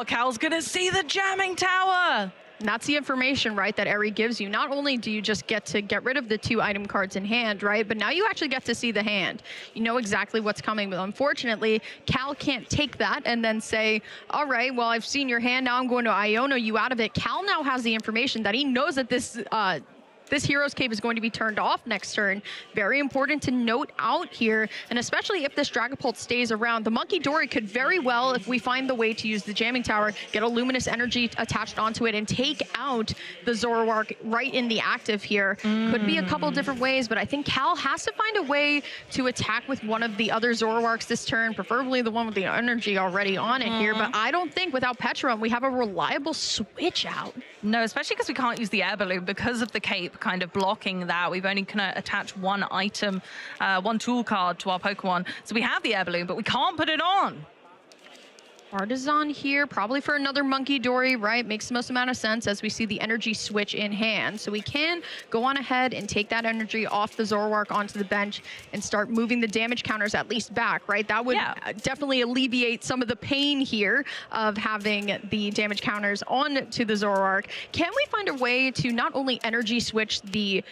Cal's gonna see the jamming tower. And that's the information, right, that Eri gives you. Not only do you just get to get rid of the 2 item cards in hand, right, but now you actually get to see the hand. You know exactly what's coming, but unfortunately, Cal can't take that and then say, all right, well, I've seen your hand, now I'm going to Iono you out of it. Cal now has the information that he knows that this Hero's Cape is going to be turned off next turn. Very important to note out here, and especially if this Dragapult stays around. The Monkey Dory could very well, if we find the way to use the Jamming Tower, get a Luminous Energy attached onto it and take out the Zoroark right in the active here. Could be a couple different ways, but I think Cal has to find a way to attack with one of the other Zoroarks this turn, preferably the one with the energy already on it here, but I don't think without Petra we have a reliable switch out. No, especially because we can't use the air balloon because of the cape kind of blocking that. We've only kind of attached one item, one tool card to our Pokemon. So we have the air balloon, but we can't put it on. Artisan here, probably for another Monkey Dory, right? Makes the most amount of sense as we see the energy switch in hand. So we can go on ahead and take that energy off the Zoroark onto the bench and start moving the damage counters at least back, right? That would definitely alleviate some of the pain here of having the damage counters on to the Zoroark. Can we find a way to not only energy switch the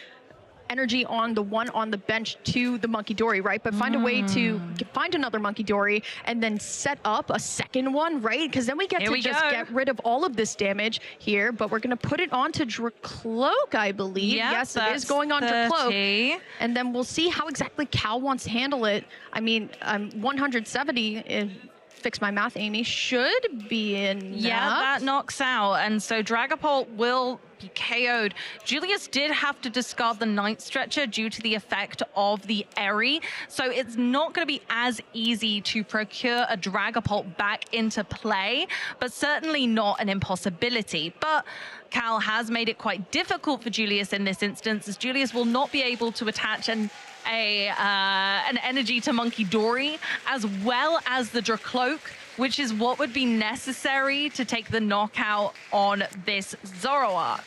energy on the one on the bench to the Monkey Dory, right? But find a way to find another Monkey Dory and then set up a second one, right? Because then we get to just get rid of all of this damage here, but we're going to put it onto Dracloak, I believe. Yep, yes, it is going on Dracloak. And then we'll see how exactly Cal wants to handle it. I mean, 170 fix my math, Amy, should be enough. Yeah, that knocks out. And so Dragapult will be KO'd. Julius did have to discard the Night Stretcher due to the effect of the Eri. So it's not going to be as easy to procure a Dragapult back into play, but certainly not an impossibility. But Cal has made it quite difficult for Julius in this instance, as Julius will not be able to attach an energy to Monkey Dory, as well as the Dracloak, which is what would be necessary to take the knockout on this Zoroark.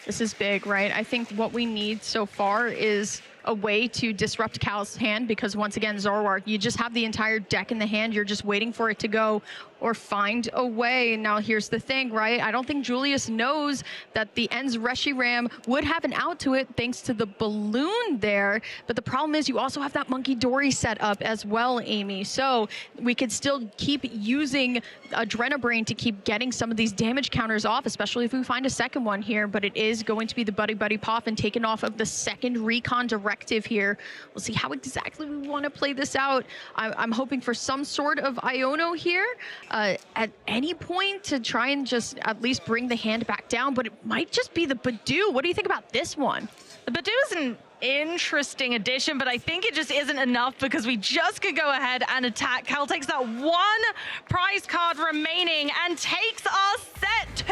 This is big, right? I think what we need so far is a way to disrupt Cal's hand, because once again, Zoroark, you just have the entire deck in the hand. You're just waiting for it to go or find a way. Now, here's the thing, right? I don't think Julius knows that the Ends Reshiram would have an out to it thanks to the balloon there. But the problem is you also have that Monkey Dory set up as well, Amy. So we could still keep using Adrenabrain to keep getting some of these damage counters off, especially if we find a second one here. But it is going to be the Buddy Buddy Poffin taken off of the second Recon Directive here. We'll see how exactly we want to play this out. I'm hoping for some sort of Iono here at any point to try and just at least bring the hand back down, but it might just be the Badoo. What do you think about this one? The Badoo is an interesting addition, but I think it just isn't enough because we just could go ahead and attack. Cal takes that one prize card remaining and takes our set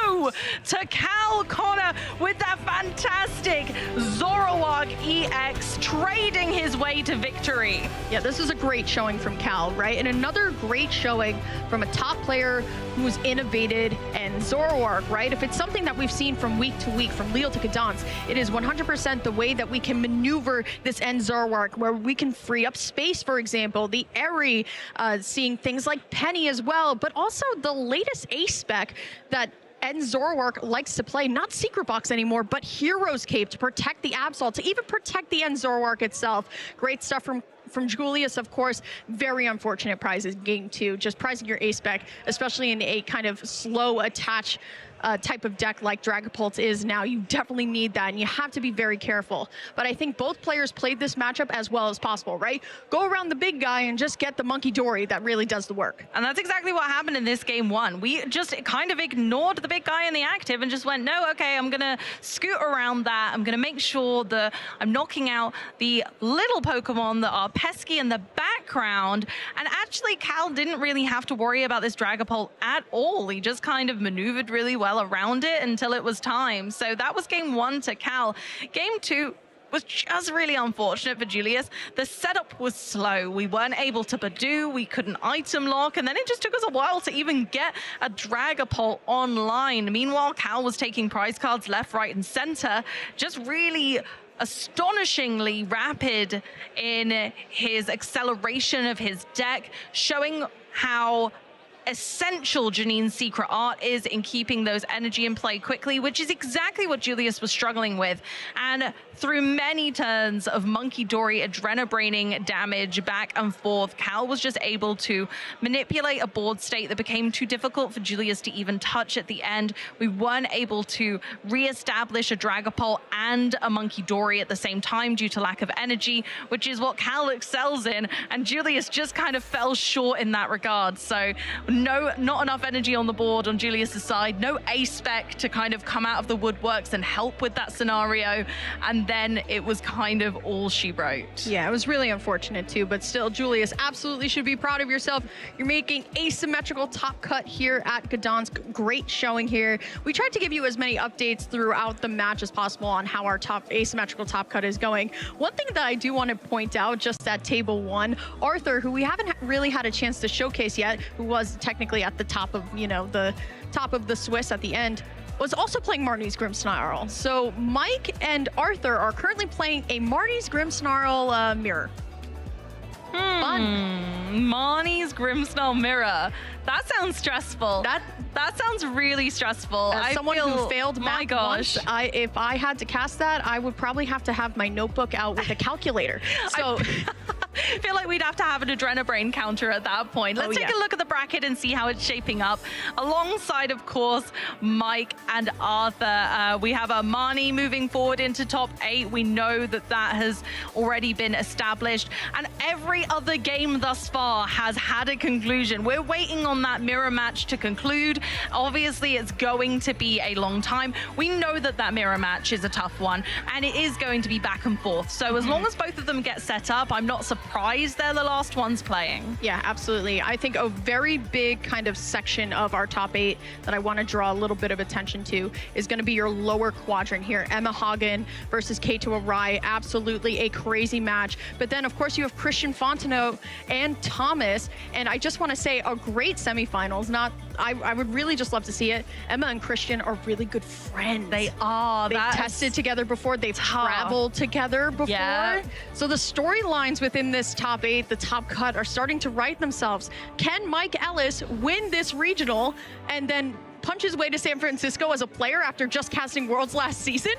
2-0 to Cal Connor with that fantastic Zoroark EX, trading his way to victory. Yeah, this is a great showing from Cal, right? And another great showing from a top player who's innovated and Zoroark, right? If it's something that we've seen from week to week, from Lille to Gdansk, it is 100% the way that we can maneuver this end Zoroark, where we can free up space, for example, the Eri, seeing things like Penny as well, but also the latest ace spec that And Zoroark likes to play not Secret Box anymore, but Hero's Cape to protect the Absol, to even protect the end Zoroark itself. Great stuff from Julius, of course. Very unfortunate prizes game 2, just prizing your ace spec, especially in a kind of slow attach type of deck like Dragapult is now. You definitely need that, and you have to be very careful. But I think both players played this matchup as well as possible, right? Go around the big guy and just get the Monkey Dory that really does the work. And that's exactly what happened in this game 1. We just kind of ignored the big guy in the active and just went, no, okay, I'm gonna scoot around that. I'm gonna make sure that I'm knocking out the little Pokemon that are pesky in the background. And actually, Cal didn't really have to worry about this Dragapult at all. He just kind of maneuvered really well around it until it was time. So that was game 1 to Cal. Game 2 was just really unfortunate for Julius. The setup was slow. We weren't able to Badoo, we couldn't item lock, and then it just took us a while to even get a Dragapult online. Meanwhile, Cal was taking prize cards left, right, and center, just really astonishingly rapid in his acceleration of his deck, showing how essential Janine's secret art is in keeping those energy in play quickly, which is exactly what Julius was struggling with. And through many turns of Monkey Dory adrenabraining damage back and forth, Cal was just able to manipulate a board state that became too difficult for Julius to even touch at the end. We weren't able to reestablish a Dragapult and a Monkey Dory at the same time due to lack of energy, which is what Cal excels in, and Julius just kind of fell short in that regard. So not enough energy on the board on Julius's side, no ace spec to kind of come out of the woodworks and help with that scenario, and then it was kind of all she wrote. Yeah, it was really unfortunate too, but still, Julius absolutely should be proud of yourself. You're making asymmetrical top cut here at Gdansk. Great showing here. We tried to give you as many updates throughout the match as possible on how our top asymmetrical top cut is going. One thing that I do want to point out, just at table 1, Arthur, who we haven't really had a chance to showcase yet, who was technically at the top of, you know, the top of the Swiss at the end, was also playing Marnie's Grimmsnarl. So Mike and Arthur are currently playing a Marnie's Grimmsnarl mirror. Fun. Marnie's Grimmsnarl mirror. That sounds stressful. That sounds really stressful. As someone who failed math my gosh. once, if I had to cast that, I would probably have to have my notebook out with a calculator. So I feel like we'd have to have an Adrenabrain counter at that point. Let's take a look at the bracket and see how it's shaping up. Alongside, of course, Mike and Arthur, we have a Marnie moving forward into top 8. We know that that has already been established, and every other game thus far has had a conclusion. We're waiting on that mirror match to conclude. Obviously, it's going to be a long time. We know that that mirror match is a tough one, and it is going to be back and forth. So as long as both of them get set up, I'm not surprised they're the last ones playing. Yeah, absolutely. I think a very big kind of section of our top 8 that I want to draw a little bit of attention to is going to be your lower quadrant here. Emma Hagen versus Kato Arai. Absolutely a crazy match. But then, of course, you have Christian Fontenot and Thomas. And I just want to say a great semifinals. I would really just love to see it. Emma and Christian are really good friends. They are. They've tested together before. They've traveled together before. Yeah. So the storylines within this top 8, the top cut, are starting to write themselves. Can Mike Ellis win this regional and then punch his way to San Francisco as a player after just casting Worlds last season?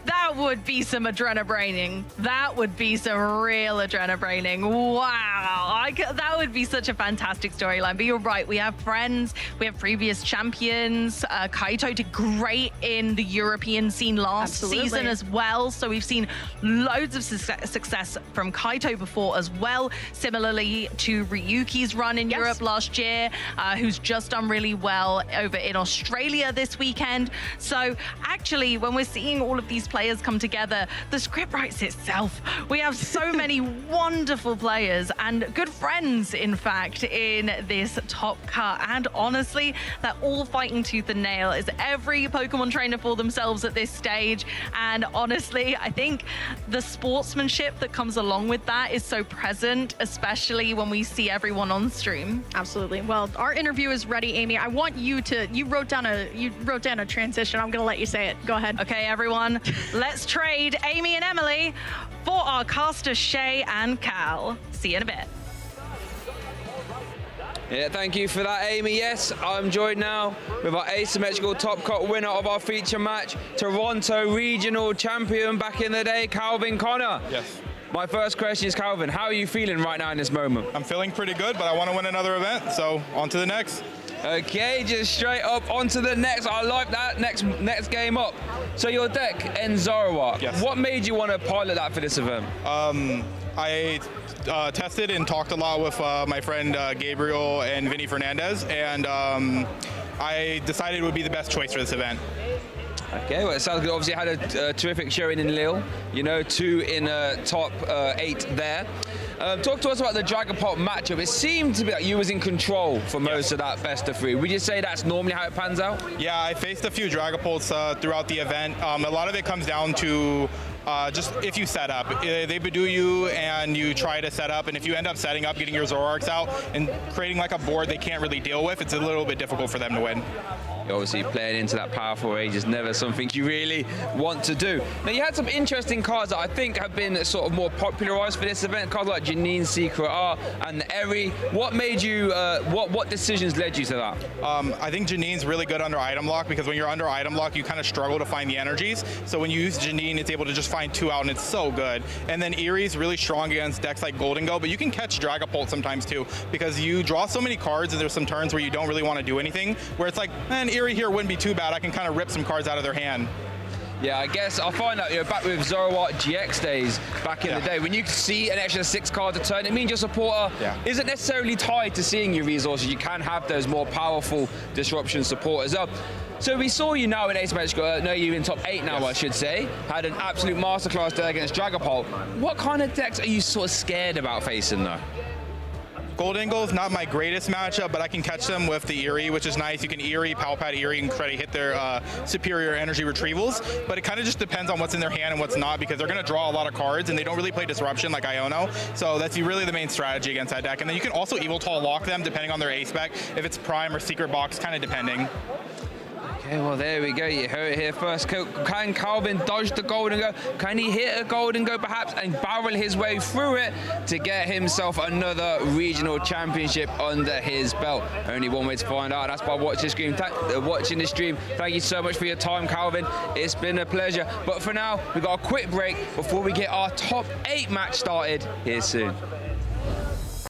That would be some adrenabraining. That would be some real adrenabraining. Wow. That would be such a fantastic storyline. But you're right. We have friends. We have previous champions. Kaito did great in the European scene last season as well. So we've seen loads of success from Kaito before as well. Similarly to Ryuki's run in Europe last year, who's just done really well over in Australia this weekend. So actually, when we're seeing all of these players come together, the script writes itself. We have so many wonderful players and good friends, in fact, in this top cut. And honestly, they're all fighting tooth and nail. Is every Pokemon trainer for themselves at this stage. And honestly, I think the sportsmanship that comes along with that is so present, especially when we see everyone on stream. Absolutely. Well, our interview is ready, Amy. I want you to, you wrote down a transition. I'm going to let you say it. Go ahead. Okay, everyone. Let's trade Amy and Emily for our casters Shay and Cal. See you in a bit. Yeah, thank you for that, Amy. Yes, I'm joined now with our asymmetrical top cut winner of our feature match, Toronto regional champion back in the day, Calvin Connor. Yes. My first question is, Calvin, how are you feeling right now in this moment? I'm feeling pretty good, but I want to win another event, so on to the next. Okay, just straight up onto the next. I like that. Next game up. So your deck ends Zoroark. Yes. What made you want to pilot that for this event? I tested and talked a lot with my friend Gabriel and Vinny Fernandez, and I decided it would be the best choice for this event. Okay, well, it sounds good. Obviously, had a terrific showing in Lille. You know, 2 in top 8 there. Talk to us about the Dragapult matchup. It seemed to be like you was in control for most of that best of 3. Would you say that's normally how it pans out? Yeah, I faced a few Dragapults throughout the event. A lot of it comes down to just if you set up. They Badoo you and you try to set up, and if you end up setting up, getting your Zoroarks out, and creating like a board they can't really deal with, it's a little bit difficult for them to win. Obviously, playing into that powerful rage is never something you really want to do. Now, you had some interesting cards that I think have been sort of more popularized for this event. Cards like Janine's Secret R and Eri. What made you, what decisions led you to that? I think Janine's really good under item lock, because when you're under item lock, you kind of struggle to find the energies. So when you use Janine, it's able to just find 2 out, and it's so good. And then Eri's really strong against decks like Golden Go, but you can catch Dragapult sometimes too, because you draw so many cards, and there's some turns where you don't really want to do anything, where it's like, man, Eri here wouldn't be too bad. I can kind of rip some cards out of their hand. Yeah, I guess I'll find out, back with Zoroark GX days back in the day, when you see an extra 6 cards a turn, it means your supporter isn't necessarily tied to seeing your resources. You can have those more powerful disruption supporters up. So we saw you now in asymmetrical, no, you in top 8 now, I should say. Had an absolute masterclass there against Dragapult. What kind of decks are you sort of scared about facing though? Golden Goal is not my greatest matchup, but I can catch them with the Eri, which is nice. You can Eri, Palpad Eri, and try to hit their superior energy retrievals. But it kind of just depends on what's in their hand and what's not, because they're going to draw a lot of cards, and they don't really play Disruption like Iono. So that's really the main strategy against that deck. And then you can also Evil Tall lock them depending on their ace spec, if it's Prime or Secret Box, kind of depending. Okay, well, there we go. You heard it here first. Can Calvin dodge the Golden Go? Can he hit a Golden Go perhaps and barrel his way through it to get himself another regional championship under his belt? Only one way to find out. That's by watching the stream. Thank you so much for your time, Calvin. It's been a pleasure. But for now, we've got a quick break before we get our top 8 match started here soon.